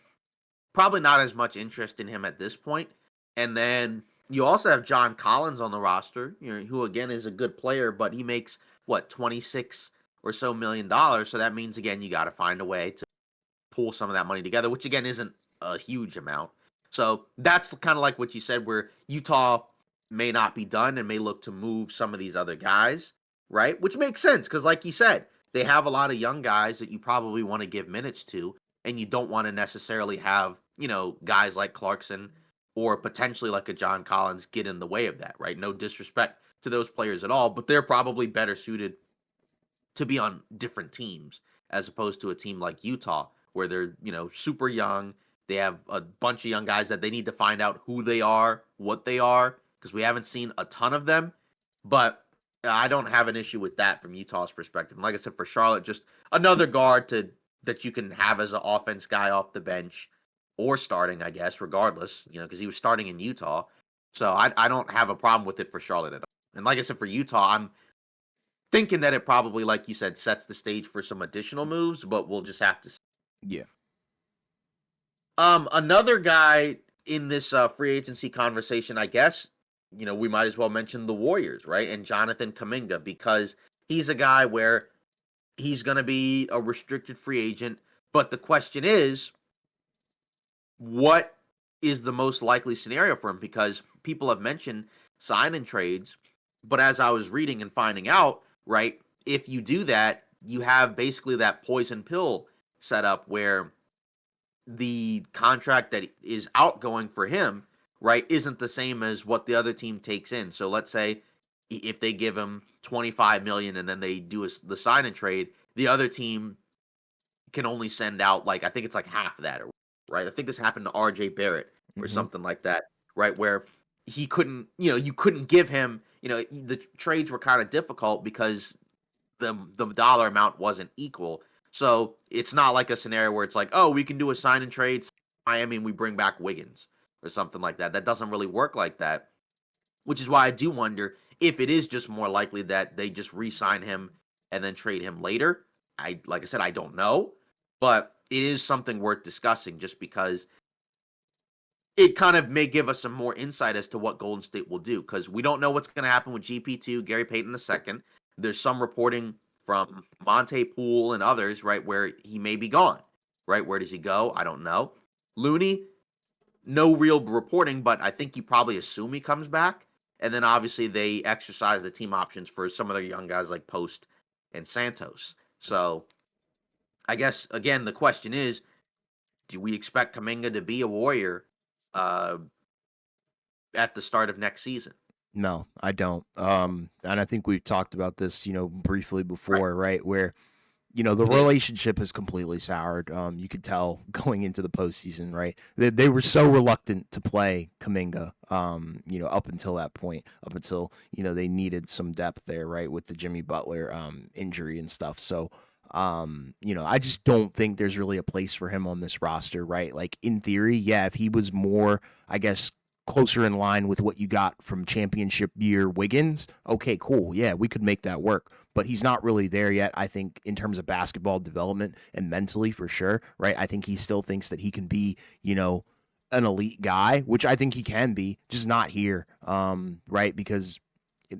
Probably not as much interest in him at this point. And then you also have John Collins on the roster, who again is a good player, but he makes what, 26 or so $1 million. So that means again you got to find a way to pull some of that money together, which again isn't a huge amount. So that's kind of like what you said, where Utah may not be done and may look to move some of these other guys, right? Which makes sense because, like you said, they have a lot of young guys that you probably want to give minutes to, and you don't want to necessarily have, guys like Clarkson or potentially like a John Collins get in the way of that, right? No disrespect to those players at all, but they're probably better suited to be on different teams as opposed to a team like Utah where they're, super young. They have a bunch of young guys that they need to find out who they are, what they are, because we haven't seen a ton of them. But I don't have an issue with that from Utah's perspective. And like I said, for Charlotte, just another guard that you can have as an offense guy off the bench or starting, I guess, regardless, because he was starting in Utah. So I don't have a problem with it for Charlotte at all. And like I said, for Utah, I'm thinking that it probably, like you said, sets the stage for some additional moves, but we'll just have to see. Yeah. Another guy in this free agency conversation, I guess, we might as well mention the Warriors, right? And Jonathan Kuminga, because he's a guy where he's going to be a restricted free agent. But the question is, what is the most likely scenario for him? Because people have mentioned sign and trades, but as I was reading and finding out, right, if you do that, you have basically that poison pill set up where the contract that is outgoing for him, right, isn't the same as what the other team takes in. So let's say if they give him 25 million and then they do the sign and trade, the other team can only send out like, I think it's like half of that, right? I think this happened to RJ Barrett or Mm-hmm. something like that, right? Where he couldn't, you couldn't give him, the trades were kind of difficult because the dollar amount wasn't equal. So it's not like a scenario where it's like, oh, we can do a sign and trade Miami and we bring back Wiggins or something like that. That doesn't really work like that, which is why I do wonder if it is just more likely that they just re-sign him and then trade him later. Like I said, I don't know, but it is something worth discussing just because it kind of may give us some more insight as to what Golden State will do, because we don't know what's going to happen with GP2, Gary Payton II. There's some reporting from Monte Poole and others, right, where he may be gone, right? Where does he go? I don't know. Looney, no real reporting, but I think you probably assume he comes back. And then obviously they exercise the team options for some of their young guys like Post and Santos. So I guess again the question is, do we expect Kaminga to be a Warrior uh, at the start of next season? No, I don't. And I think we've talked about this, briefly Right. before, right? Where the Yeah. relationship has completely soured. You could tell going into the postseason, right? They were so reluctant to play Kaminga, up until that point, up until, they needed some depth there, right? With the Jimmy Butler injury and stuff. So, I just don't think there's really a place for him on this roster, right? Like, in theory, yeah, if he was more, I guess, closer in line with what you got from championship year Wiggins, okay, cool. Yeah, we could make that work. But he's not really there yet, I think, in terms of basketball development and mentally for sure, right? I think he still thinks that he can be, an elite guy, which I think he can be, just not here, right? Because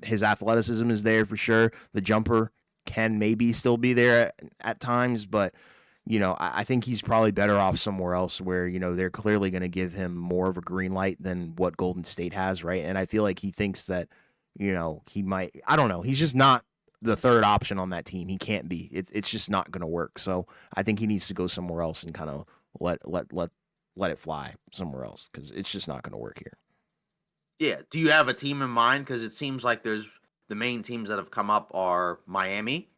his athleticism is there for sure. The jumper can maybe still be there at times, but I think he's probably better off somewhere else where, they're clearly going to give him more of a green light than what Golden State has, right? And I feel like he thinks that, he might, I don't know, he's just not the third option on that team. He can't be. It's just not going to work. So I think he needs to go somewhere else and kind of let it fly somewhere else because it's just not going to work here. Yeah. Do you have a team in mind? Because it seems like there's the main teams that have come up are Miami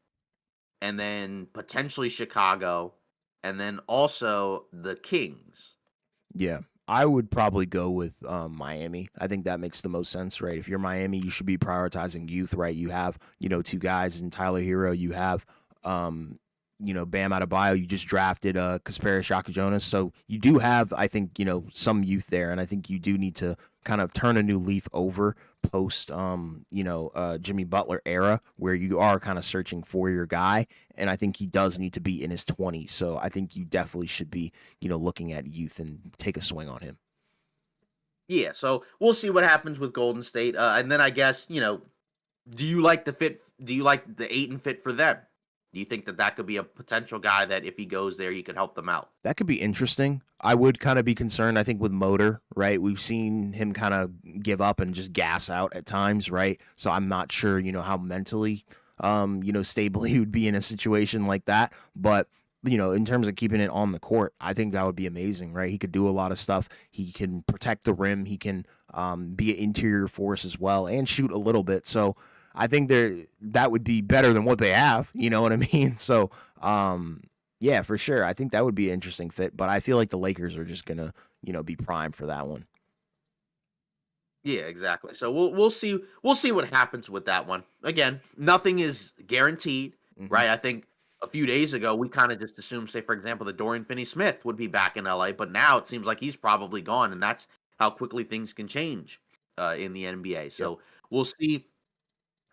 and then potentially Chicago and then also the Kings. Yeah. I would probably go with Miami. I think that makes the most sense, right? If you're Miami, you should be prioritizing youth, right? You have, two guys in Tyler Hero. You have, Bam Adebayo. You just drafted Kasperi Jonas. So you do have, I think, some youth there. And I think you do need to kind of turn a new leaf over post, Jimmy Butler era where you are kind of searching for your guy. And I think he does need to be in his 20s. So I think you definitely should be, looking at youth and take a swing on him. Yeah. So we'll see what happens with Golden State. And then I guess, do you like the fit? Do you like the Ayton fit for them? Do you think that that could be a potential guy that if he goes there, he could help them out? That could be interesting. I would kind of be concerned, I think, with Motor, right? We've seen him kind of give up and just gas out at times, right? So I'm not sure, how mentally, stable he would be in a situation like that. But, in terms of keeping it on the court, I think that would be amazing, right? He could do a lot of stuff. He can protect the rim. He can be an interior force as well and shoot a little bit. So I think that would be better than what they have. You know what I mean? So, yeah, for sure. I think that would be an interesting fit, but I feel like the Lakers are just gonna, be primed for that one. Yeah, exactly. So we'll see what happens with that one. Again, nothing is guaranteed, Hmm. right? I think a few days ago we kind of just assumed, say for example, that Dorian Finney-Smith would be back in LA, but now it seems like he's probably gone, and that's how quickly things can change in the NBA. Yep. So we'll see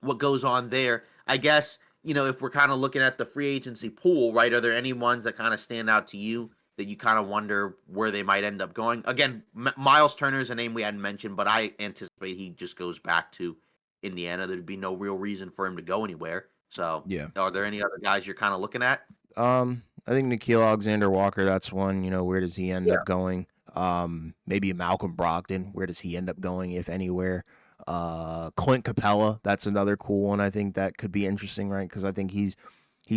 what goes on there. I guess, if we're kind of looking at the free agency pool, right? Are there any ones that kind of stand out to you that you kind of wonder where they might end up going? Again, Miles Turner is a name we hadn't mentioned, but I anticipate he just goes back to Indiana. There'd be no real reason for him to go anywhere. So, Yeah. are there any other guys you're kind of looking at? I think Nikhil Alexander Walker. That's one. Where does he end Yeah. up going? Maybe Malcolm Brogdon. Where does he end up going, if anywhere? Clint Capella. That's another cool one. I think that could be interesting, right? Because I think he's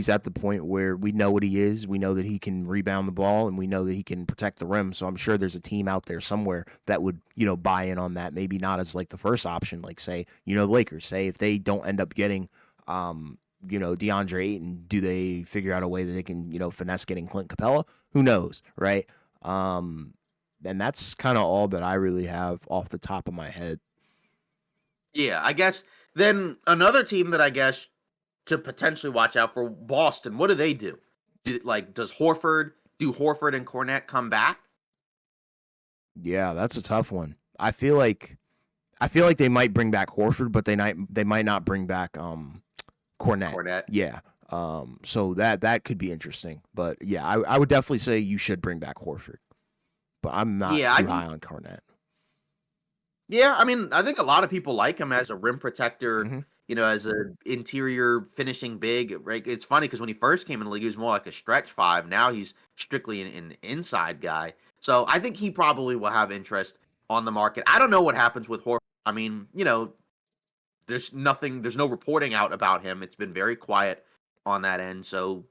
at the point where we know what he is. We know that he can rebound the ball, and we know that he can protect the rim. So I'm sure there's a team out there somewhere that would, buy in on that. Maybe not as like the first option, like say, the Lakers. Say if they don't end up getting, DeAndre Ayton, do they figure out a way that they can, finesse getting Clint Capella? Who knows, right? Um, and that's kind of all that I really have off the top of my head. Yeah, I guess then another team that I guess to potentially watch out for, Boston. What do they do? Does Horford and Cornette come back? Yeah, that's a tough one. I feel like they might bring back Horford, but they might not bring back Cornette. Cornette. Yeah. So that could be interesting. But yeah, I would definitely say you should bring back Horford. But I'm not Yeah, I too mean, high on Cornette. yeah, I mean, I think a lot of people like him as a rim protector, Hmm. as a interior finishing big. Right? It's funny because when he first came in the league, he was more like a stretch five. Now he's strictly an inside guy. So I think he probably will have interest on the market. I don't know what happens with Horford. I mean, there's no reporting out about him. It's been very quiet on that end. So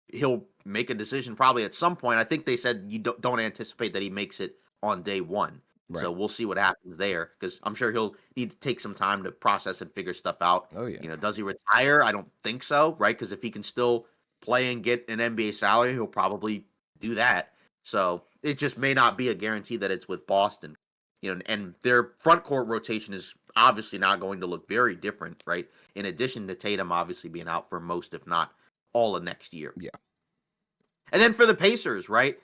he'll make a decision probably at some point. I think they said you don't anticipate that he makes it on day one. Right. So we'll see what happens there because I'm sure he'll need to take some time to process and figure stuff out. Oh yeah. Does he retire? I don't think so, right? Because if he can still play and get an NBA salary, he'll probably do that. So it just may not be a guarantee that it's with Boston. And their front court rotation is obviously not going to look very different, right? In addition to Tatum obviously being out for most, if not all of next year. Yeah. And then for the Pacers, right?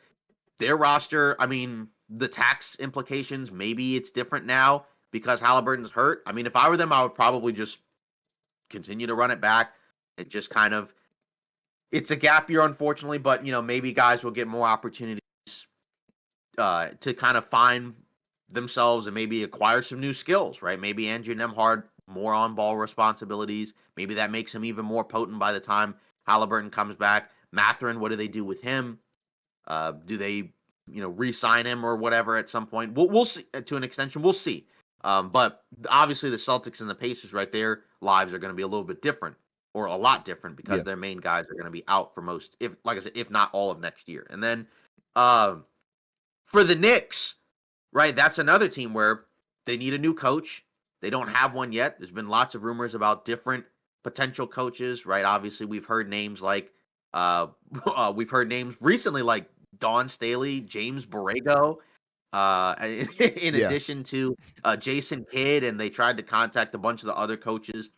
Their roster, I mean, the tax implications, maybe it's different now because Halliburton's hurt. I mean, if I were them, I would probably just continue to run it back and just kind of, it's a gap year, unfortunately, but, maybe guys will get more opportunities to kind of find themselves and maybe acquire some new skills, right? Maybe Andrew Nemhard, more on ball responsibilities. Maybe that makes him even more potent by the time Halliburton comes back. Mathurin, what do they do with him? Do they, re-sign him or whatever at some point? We'll see to an extension. We'll see. But obviously the Celtics and the Pacers, right, their lives are going to be a little bit different or a lot different because Yeah. their main guys are going to be out for most, if like I said, if not all of next year. And then for the Knicks, right, that's another team where they need a new coach. They don't have one yet. There's been lots of rumors about different potential coaches, right? Obviously, we've heard names like we've heard names recently like Don Staley, James Borrego, in Yeah. addition to Jason Kidd, and they tried to contact a bunch of the other coaches,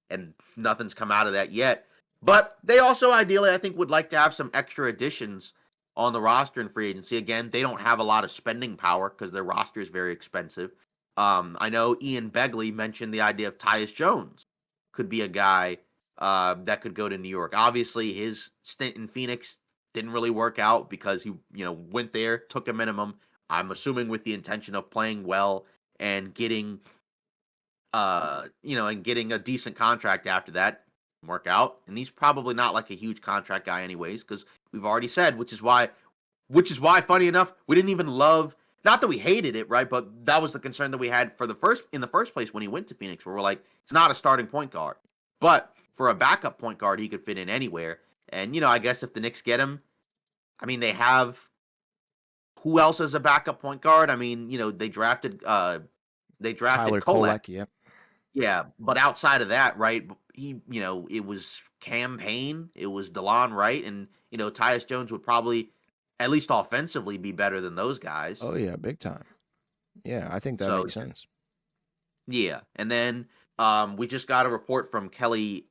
and nothing's come out of that yet. But they also ideally, I think, would like to have some extra additions on the roster in free agency. Again, they don't have a lot of spending power because their roster is very expensive. I know Ian Begley mentioned the idea of Tyus Jones could be a guy that could go to New York. Obviously, his stint in Phoenix didn't really work out because he, went there, took a minimum. I'm assuming with the intention of playing well and getting, and getting a decent contract after that. Work out, and he's probably not like a huge contract guy, anyways, because we've already said, which is why, funny enough, we didn't even love. Not that we hated it, right? But that was the concern that we had in the first place when he went to Phoenix, where we're like, it's not a starting point guard, but for a backup point guard, he could fit in anywhere. And I guess if the Knicks get him, I mean, they have who else as a backup point guard? I mean, they drafted Tyler Kolek. Kolek. Yep. Yeah, but outside of that, right? He, it was campaign, it was DeLon Wright, and Tyus Jones would probably, at least offensively, be better than those guys. Oh yeah, big time. Yeah, I think that So makes sense. yeah, and then we just got a report from Kelly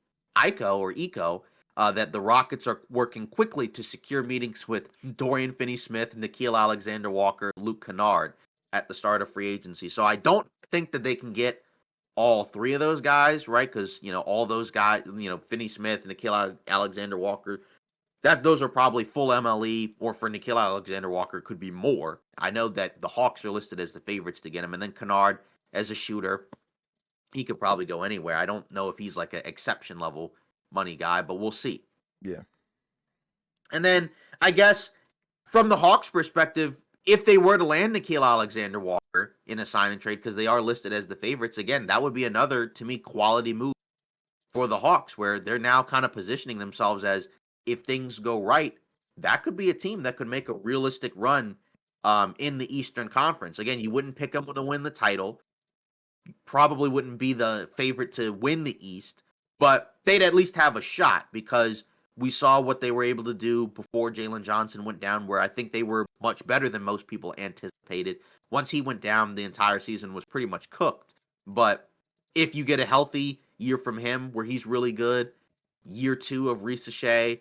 Eco, that the Rockets are working quickly to secure meetings with Dorian Finney-Smith, Nickeil Alexander-Walker, Luke Kennard at the start of free agency. So I don't think that they can get all three of those guys, right? Because all those guys, Finney-Smith, Nickeil Alexander-Walker, those are probably full MLE, or for Nickeil Alexander-Walker could be more. I know that the Hawks are listed as the favorites to get him, and then Kennard as a shooter, he could probably go anywhere. I don't know if he's like an exception level money guy, but we'll see. Yeah. And then I guess from the Hawks' perspective, if they were to land Nickeil Alexander-Walker in a sign and trade, because they are listed as the favorites, again, that would be another, to me, quality move for the Hawks, where they're now kind of positioning themselves as, if things go right, that could be a team that could make a realistic run in the Eastern Conference. Again, you wouldn't pick them to win the title. You probably wouldn't be the favorite to win the East, but they'd at least have a shot because we saw what they were able to do before Jalen Johnson went down, where I think they were much better than most people anticipated. Once he went down, the entire season was pretty much cooked. But if you get a healthy year from him where he's really good, year two of Risa Shea,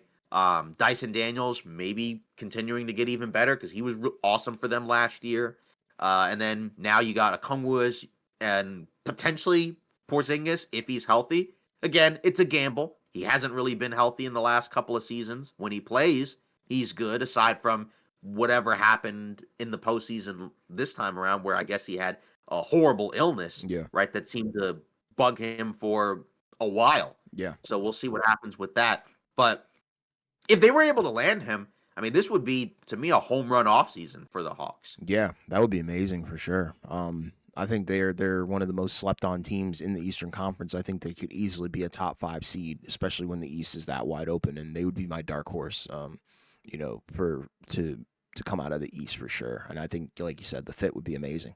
Dyson Daniels maybe continuing to get even better because he was awesome for them last year. And then now you got Okongwu and potentially Porzingis if he's healthy. Again, it's a gamble. He hasn't really been healthy in the last couple of seasons. When he plays, he's good, aside from whatever happened in the postseason this time around, where I guess he had a horrible illness, Yeah. right, that seemed to bug him for a while. Yeah. So we'll see what happens with that. But if they were able to land him, I mean, this would be, to me, a home run offseason for the Hawks. Yeah, that would be amazing for sure. I think they're one of the most slept on teams in the Eastern Conference. I think they could easily be a top 5 seed, especially when the East is that wide open, and they would be my dark horse. For to come out of the East for sure. And I think, like you said, the fit would be amazing.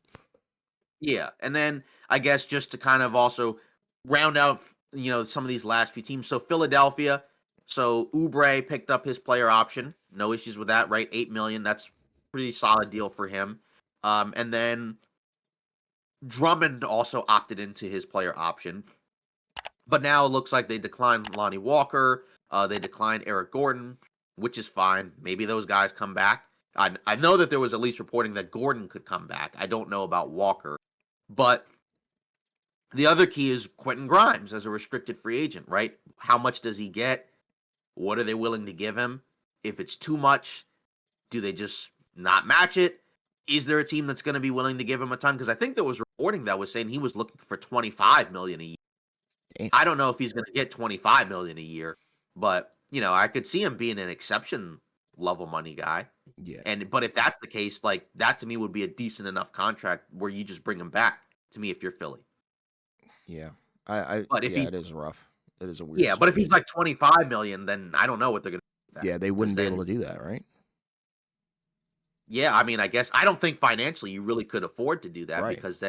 Yeah, and then I guess just to kind of also round out, some of these last few teams. So Philadelphia, so Oubre picked up his player option. No issues with that, right? 8 million. That's pretty solid deal for him. And then Drummond also opted into his player option. But now it looks like they declined Lonnie Walker. They declined Eric Gordon, which is fine. Maybe those guys come back. I know that there was at least reporting that Gordon could come back. I don't know about Walker. But the other key is Quentin Grimes as a restricted free agent, right? How much does he get? What are they willing to give him? If it's too much, do they just not match it? Is there a team that's going to be willing to give him a ton? Because I think there was reporting that was saying he was looking for 25 million a year. Damn. I don't know if he's going to get 25 million a year, but I could see him being an exception level money guy. Yeah. But if that's the case, like that to me would be a decent enough contract where you just bring him back to me if you're Philly. Yeah. But if It is rough. It is a weird Yeah, but if he's situation. like 25 million, then I don't know what they're going to do with that. Yeah, they 'Cause wouldn't be able then, to do that, right? yeah, I mean, I guess I don't think financially you really could afford to do that Right. because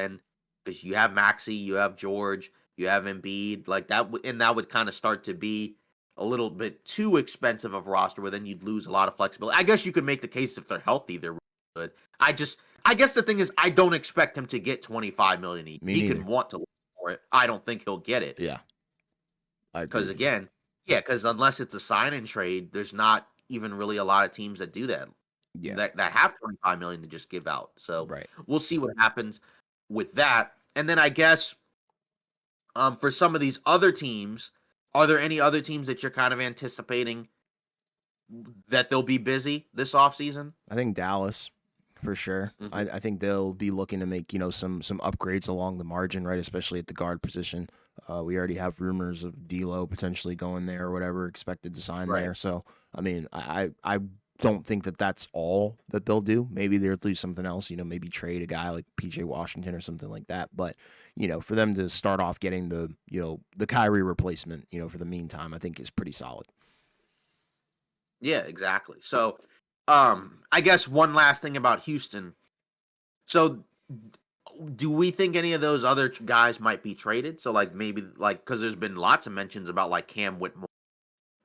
you have Maxey, you have George, you have Embiid, like that, and that would kind of start to be a little bit too expensive of a roster where then you'd lose a lot of flexibility. I guess you could make the case if they're healthy, they're really good. I guess the thing is, I don't expect him to get 25 million a year. Me He neither. can want to look for it. I don't think he'll get it. Yeah. I agree Because with you. again, yeah, because unless it's a sign and trade, there's not even really a lot of teams that do that Yeah. that have 25 million to just give out. So Right. we'll see what happens with that. And then I guess for some of these other teams, are there any other teams that you're kind of anticipating that they'll be busy this offseason? I think Dallas for sure. Mm-hmm. I think they'll be looking to make some upgrades along the margin, right? Especially at the guard position. We already have rumors of D'Lo potentially going there or whatever, expected to sign Right. there. So I mean, I don't think that that's all that they'll do. Maybe they'll do something else. Maybe trade a guy like PJ Washington or something like that. But for them to start off getting the Kyrie replacement, for the meantime, I think is pretty solid. Yeah, exactly. So I guess one last thing about Houston. So do we think any of those other guys might be traded? So like maybe like because there's been lots of mentions about like Cam Whitmore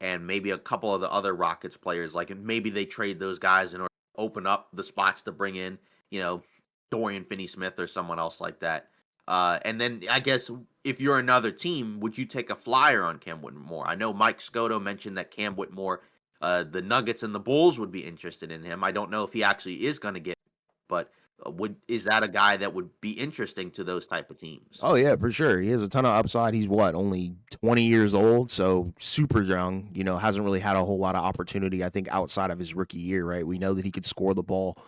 and maybe a couple of the other Rockets players, like and maybe they trade those guys in order to open up the spots to bring in, Dorian Finney-Smith or someone else like that. And then I guess if you're another team, would you take a flyer on Cam Whitmore? I know Mike Scotto mentioned that Cam Whitmore, the Nuggets and the Bulls would be interested in him. I don't know if he actually is going to get, but is that a guy that would be interesting to those type of teams? Oh yeah, for sure. He has a ton of upside. He's only 20 years old, so super young. Hasn't really had a whole lot of opportunity. I think outside of his rookie year, right? We know that he could score the ball.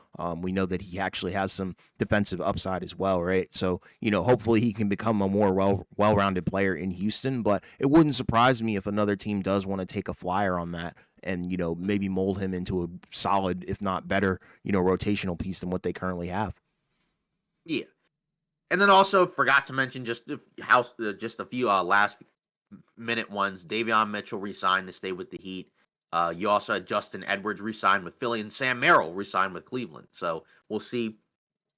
We know that he actually has some defensive upside as well, right? So hopefully he can become a more well-rounded player in Houston. But it wouldn't surprise me if another team does want to take a flyer on that and maybe mold him into a solid, if not better, rotational piece than what they currently have. Yeah. And then also forgot to mention just just a few last minute ones. Davion Mitchell resigned to stay with the Heat. You also had Justin Edwards resigned with Philly and Sam Merrill resigned with Cleveland. So we'll see.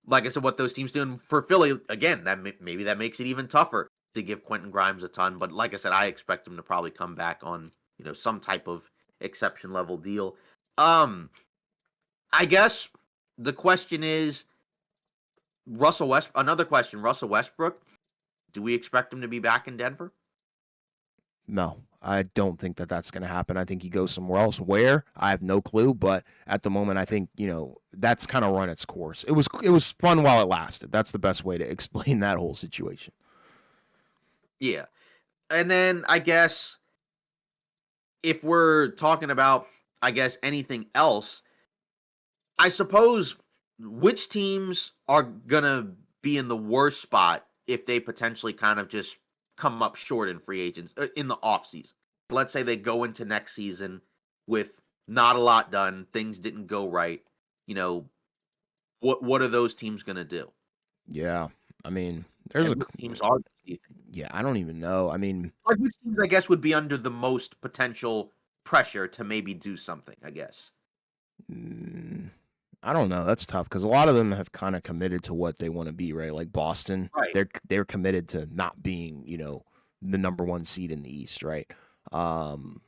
Like I said, what those teams doing for Philly again. Maybe that makes it even tougher to give Quentin Grimes a ton. But like I said, I expect him to probably come back on some type of exception level deal. I guess the question is Another question: Russell Westbrook. Do we expect him to be back in Denver? No, I don't think that that's going to happen. I think he goes somewhere else. Where? I have no clue. But at the moment, I think that's kind of run its course. It was fun while it lasted. That's the best way to explain that whole situation. Yeah, and then I guess if we're talking about, I guess anything else, I suppose which teams are gonna be in the worst spot if they potentially kind of just come up short in free agents in the offseason. Let's say they go into next season with not a lot done, things didn't go right. What are those teams gonna do? Yeah. I mean, there's And a which teams are those, do you think? yeah, I don't even know. I mean, Like, which teams, I guess, would be under the most potential pressure to maybe do something, I guess? mm, I don't know. That's tough because a lot of them have kind of committed to what they want to be, right? Like Boston, Right. they're committed to not being, the number one seed in the East, right? Um,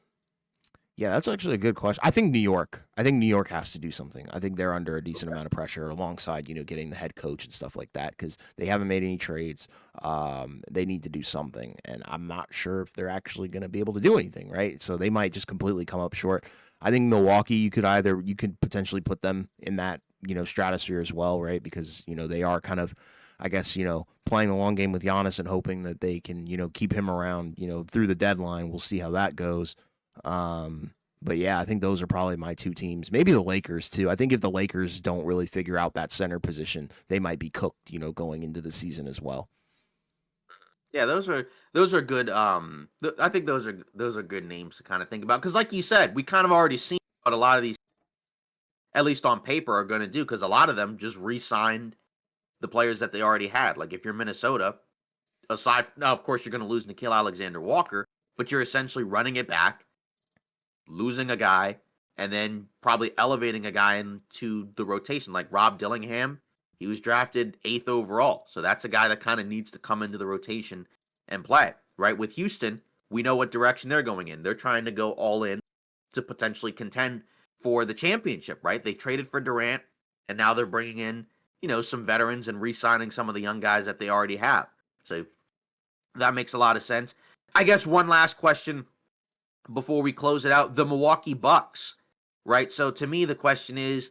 yeah, that's actually a good question. I think New York. I think New York has to do something. I think they're under a decent Okay. amount of pressure alongside, getting the head coach and stuff like that because they haven't made any trades. They need to do something, and I'm not sure if they're actually going to be able to do anything, right? So they might just completely come up short. I think Milwaukee, you could potentially put them in that, stratosphere as well, right? Because, they are kind of, I guess, playing the long game with Giannis and hoping that they can, keep him around, through the deadline. We'll see how that goes. But yeah, I think those are probably my two teams. Maybe the Lakers too. I think if the Lakers don't really figure out that center position, they might be cooked, going into the season as well. Yeah, those are good. I think those are good names to kind of think about because, like you said, we kind of already seen what a lot of these, at least on paper, are going to do because a lot of them just re-signed the players that they already had. Like if you're Minnesota, now of course you're going to lose Nickeil Alexander-Walker, but you're essentially running it back, losing a guy, and then probably elevating a guy into the rotation, like Rob Dillingham. He was drafted 8th overall, so that's a guy that kind of needs to come into the rotation and play. Right with Houston, we know what direction they're going in. They're trying to go all in to potentially contend for the championship. Right? They traded for Durant, and now they're bringing in some veterans and re-signing some of the young guys that they already have. So that makes a lot of sense. I guess one last question before we close it out. The Milwaukee Bucks, right? So to me, the question is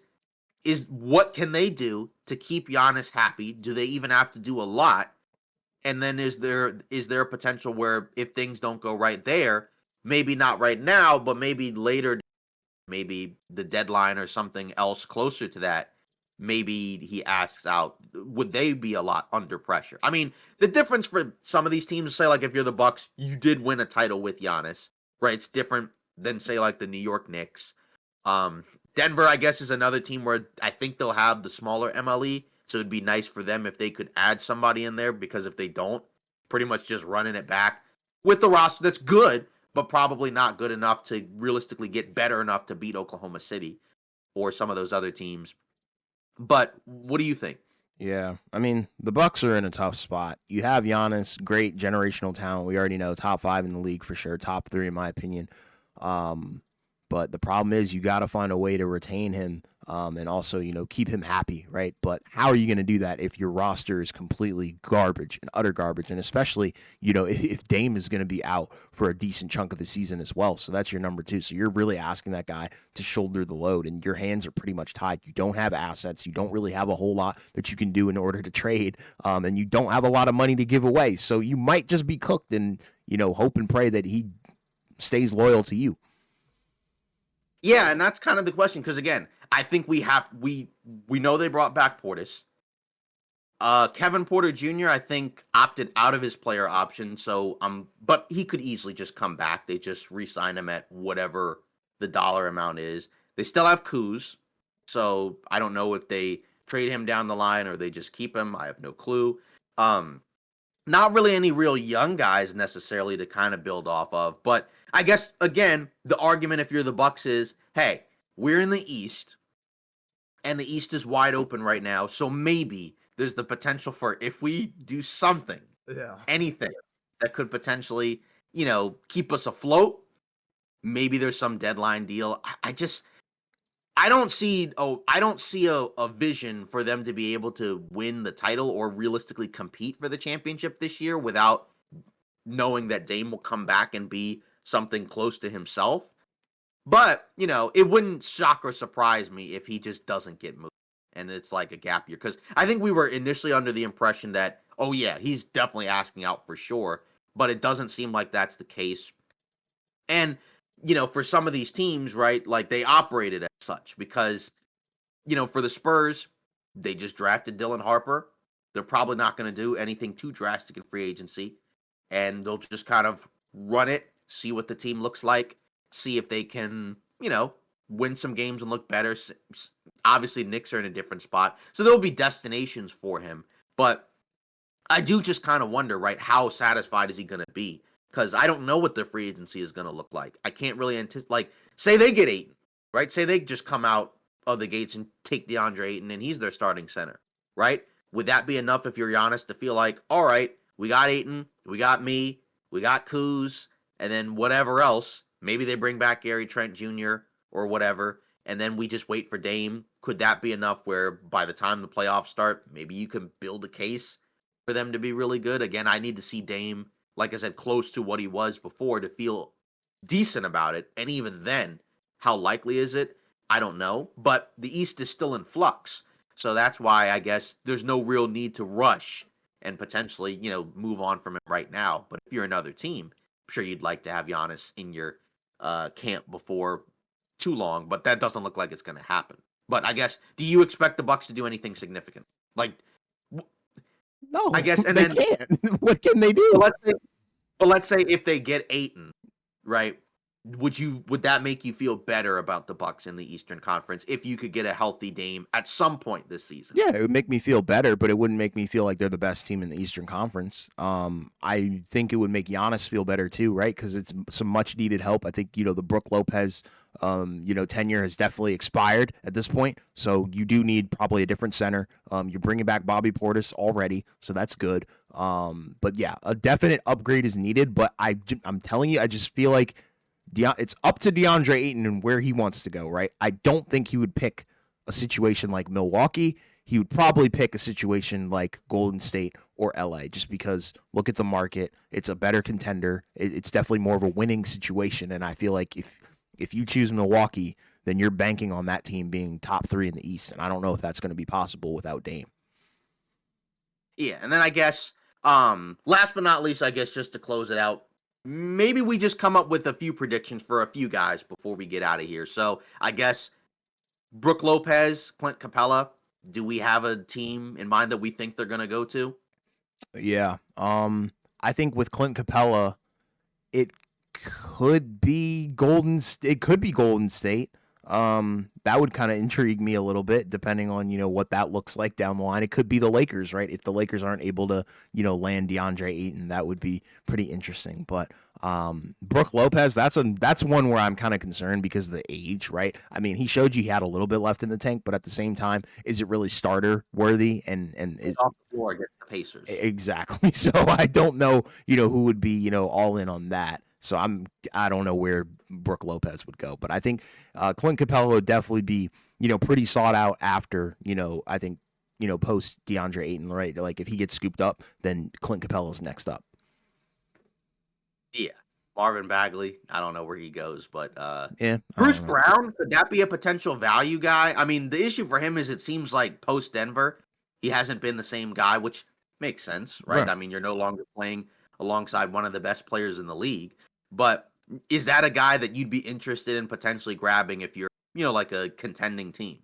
what can they do to keep Giannis happy? Do they even have to do a lot? And then is there a potential where if things don't go right there, maybe not right now, but maybe later, maybe the deadline or something else closer to that, maybe he asks out, would they be a lot under pressure? I mean, the difference for some of these teams, say like if you're the Bucks, you did win a title with Giannis, right? It's different than say like the New York Knicks. Um, Denver, I guess, is another team where I think they'll have the smaller MLE, so it'd be nice for them if they could add somebody in there because if they don't, pretty much just running it back with the roster that's good, but probably not good enough to realistically get better enough to beat Oklahoma City or some of those other teams. But what do you think? Yeah, I mean the Bucks are in a tough spot. You have Giannis, great generational talent. We already know top 5 in the league for sure, top 3 in my opinion. Um, but the problem is you got to find a way to retain him, and also keep him happy, right? But how are you going to do that if your roster is completely garbage and utter garbage, and especially if Dame is going to be out for a decent chunk of the season as well? So that's your number 2. So you're really asking that guy to shoulder the load, and your hands are pretty much tied. You don't have assets. You don't really have a whole lot that you can do in order to trade, and you don't have a lot of money to give away. So you might just be cooked, and hope and pray that he stays loyal to you. Yeah, and that's kind of the question because again, I think we know they brought back Portis. Kevin Porter Jr. I think opted out of his player option, so but he could easily just come back. They just re-sign him at whatever the dollar amount is. They still have Kuz, so I don't know if they trade him down the line or they just keep him. I have no clue. Um, Not really any real young guys necessarily to kind of build off of, but I guess again, the argument if you're the Bucks is, hey, we're in the East and the East is wide open right now. So maybe there's the potential for if we do something, Yeah. anything that could potentially, keep us afloat. Maybe there's some deadline deal. I don't see a vision for them to be able to win the title or realistically compete for the championship this year without knowing that Dame will come back and be something close to himself. But, it wouldn't shock or surprise me if he just doesn't get moved and it's like a gap year. Because I think we were initially under the impression that, oh, yeah, he's definitely asking out for sure. But it doesn't seem like that's the case. And, for some of these teams, right, like they operated as such because, for the Spurs, they just drafted Dylan Harper. They're probably not going to do anything too drastic in free agency. And they'll just kind of run it, see what the team looks like, see if they can, win some games and look better. Obviously, Knicks are in a different spot. So there'll be destinations for him. But I do just kind of wonder, right, how satisfied is he going to be? Because I don't know what the free agency is going to look like. I can't really anticipate. Like, say they get Ayton, right? Say they just come out of the gates and take DeAndre Ayton, and he's their starting center, right? Would that be enough if you're Giannis to feel like, all right, we got Ayton, we got me, we got Kuz, and then whatever else? Maybe they bring back Gary Trent Jr. or whatever, and then we just wait for Dame. Could that be enough where by the time the playoffs start, maybe you can build a case for them to be really good? Again, I need to see Dame, like I said, close to what he was before to feel decent about it. And even then, how likely is it? I don't know. But the East is still in flux. So that's why I guess there's no real need to rush and potentially, move on from it right now. But if you're another team, I'm sure you'd like to have Giannis in your camp before too long, but that doesn't look like it's going to happen. But I guess, do you expect the Bucks to do anything significant? Like, No, I guess, and they then can't. What can they do? but let's say if they get Ayton, right? Would that make you feel better about the Bucks in the Eastern Conference if you could get a healthy Dame at some point this season? Yeah, it would make me feel better, but it wouldn't make me feel like they're the best team in the Eastern Conference. I think it would make Giannis feel better too, right? Because it's some much needed help. I think the Brook Lopez, tenure has definitely expired at this point. So you do need probably a different center. You're bringing back Bobby Portis already, so that's good. But yeah, a definite upgrade is needed. But I'm telling you, I just feel like it's up to DeAndre Ayton and where he wants to go, right? I don't think he would pick a situation like Milwaukee. He would probably pick a situation like Golden State or LA just because look at the market. It's a better contender. It's definitely more of a winning situation. And I feel like if you choose Milwaukee, then you're banking on that team being top 3 in the East. And I don't know if that's going to be possible without Dame. Yeah, and then I guess, last but not least, I guess just to close it out, maybe we just come up with a few predictions for a few guys before we get out of here. So I guess Brook Lopez, Clint Capella, do we have a team in mind that we think they're going to go to? Yeah. I think with Clint Capella, it could be It could be Golden State. That would kind of intrigue me a little bit, depending on what that looks like down the line. It could be the Lakers, right? If the Lakers aren't able to land DeAndre Ayton, that would be pretty interesting. But Brook Lopez, that's one where I'm kind of concerned because of the age, right? I mean, he showed you he had a little bit left in the tank, but at the same time, is it really starter worthy? And He's off the floor against the Pacers. exactly. So I don't know, who would be all in on that. So I don't know where Brook Lopez would go, but I think Clint Capella would definitely be pretty sought out after I think post DeAndre Ayton, right? Like if he gets scooped up, then Clint Capella's next up. Yeah, Marvin Bagley. I don't know where he goes, but Yeah, Bruce Brown, could that be a potential value guy? I mean, the issue for him is it seems like post Denver, he hasn't been the same guy, which makes sense, right? I mean, you're no longer playing alongside one of the best players in the league. But is that a guy that you'd be interested in potentially grabbing if you're, like a contending team?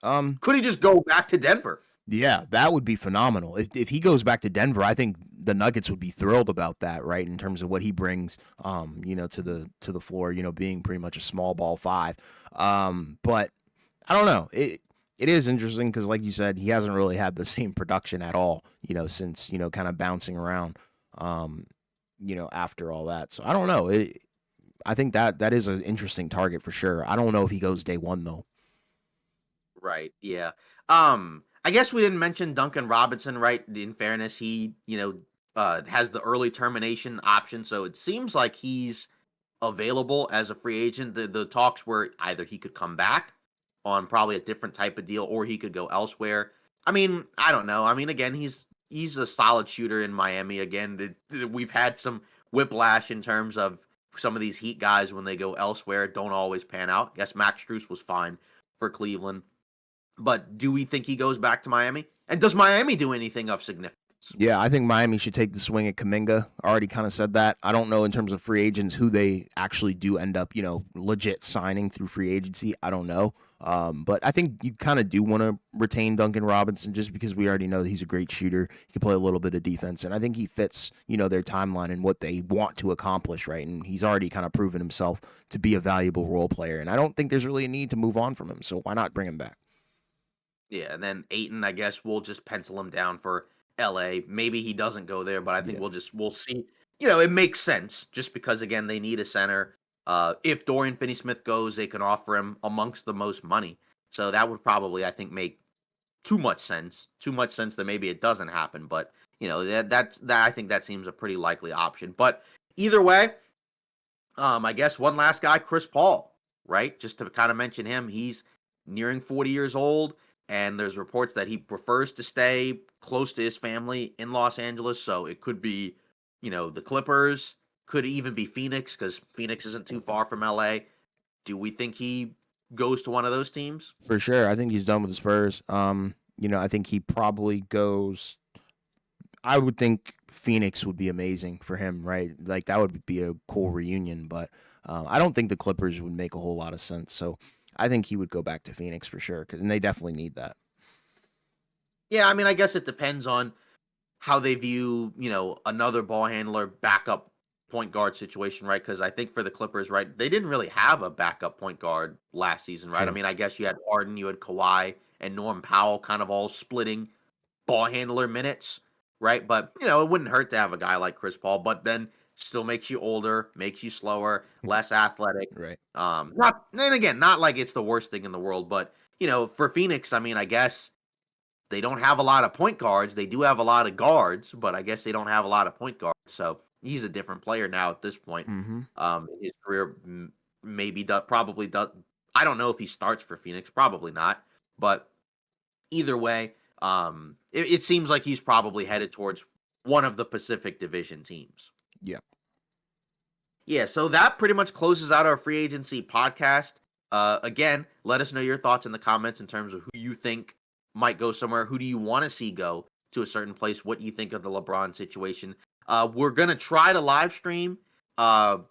Could he just go back to Denver? Yeah, that would be phenomenal. If he goes back to Denver, I think the Nuggets would be thrilled about that, right? In terms of what he brings, to the floor, being pretty much a small ball 5. But I don't know. It is interesting because, like you said, he hasn't really had the same production at all, since kind of bouncing around, after all that. So I don't know. I think that is an interesting target for sure. I don't know if he goes day one though. Right. Yeah. I guess we didn't mention Duncan Robinson, right? In fairness, he, has the early termination option, so it seems like he's available as a free agent. The talks were either he could come back on probably a different type of deal or he could go elsewhere. I mean, I don't know. I mean, again, he's a solid shooter in Miami. Again, we've had some whiplash in terms of some of these Heat guys when they go elsewhere don't always pan out. I guess Max Strus was fine for Cleveland. But do we think he goes back to Miami? And does Miami do anything of significance? Yeah, I think Miami should take the swing at Kuminga. I already kind of said that. I don't know in terms of free agents who they actually do end up, legit signing through free agency. I don't know. But I think you kind of do want to retain Duncan Robinson just because we already know that he's a great shooter. He can play a little bit of defense, and I think he fits, their timeline and what they want to accomplish, right? And he's already kind of proven himself to be a valuable role player, and I don't think there's really a need to move on from him. So why not bring him back? Yeah, and then Ayton, I guess we'll just pencil him down for LA. Maybe he doesn't go there, but I think Yeah, we'll see. You know, it makes sense just because again they need a center. If Dorian Finney-Smith goes, they can offer him amongst the most money. So that would probably, I think, make too much sense. Too much sense that maybe it doesn't happen. But you know, that I think that seems a pretty likely option. But either way, I guess one last guy, Chris Paul, right? Just to kind of mention him, he's nearing 40 years old, and there's reports that he prefers to stay close to his family in Los Angeles. So it could be, you know, the Clippers, could even be Phoenix because Phoenix isn't too far from LA. Do we think he goes to one of those teams? for sure. I think he's done with the Spurs. I think he probably goes. I would think Phoenix would be amazing for him, right? Like that would be a cool reunion, but I don't think the Clippers would make a whole lot of sense. So I think he would go back to Phoenix for sure, and they definitely need that. Yeah, I mean, I guess it depends on how they view, you know, another ball handler backup point guard situation, right? Because I think for the Clippers, right, they didn't really have a backup point guard last season, right? I True. mean, I guess you had Harden, you had Kawhi, and Norm Powell kind of all splitting ball handler minutes, right? But, you know, it wouldn't hurt to have a guy like Chris Paul, but then still makes you older, makes you slower, less athletic. Right. Not, and again, not like it's the worst thing in the world, but, you know, for Phoenix, I mean, I guess they don't have a lot of point guards. They do have a lot of guards, but I guess they don't have a lot of point guards. So he's a different player now at this point. Mm-hmm. His career maybe probably does. I don't know if he starts for Phoenix. Probably not. But either way, it seems like he's probably headed towards one of the Pacific Division teams. Yeah. Yeah, so that pretty much closes out our free agency podcast. Again, let us know your thoughts in the comments in terms of who you think might go somewhere. Who do you want to see go to a certain place? What do you think of the LeBron situation? We're gonna try to live stream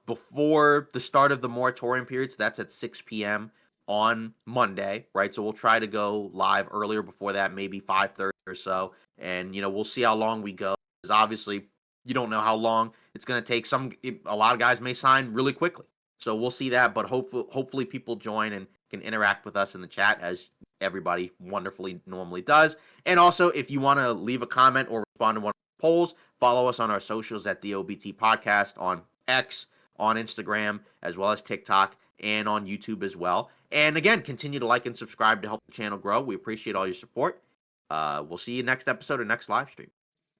before the start of the moratorium period. So that's at 6 p.m. on Monday, right? So we'll try to go live earlier before that, maybe 5:30 or so, and you know we'll see how long we go. Because obviously you don't know how long it's going to take. A lot of guys may sign really quickly, so we'll see that. But hopefully people join and can interact with us in the chat as everybody wonderfully normally does. And also, if you want to leave a comment or respond to one of the polls, follow us on our socials at the OBT Podcast on X, on Instagram, as well as TikTok, and on YouTube as well. And again, continue to like and subscribe to help the channel grow. We appreciate all your support. We'll see you next episode or next live stream.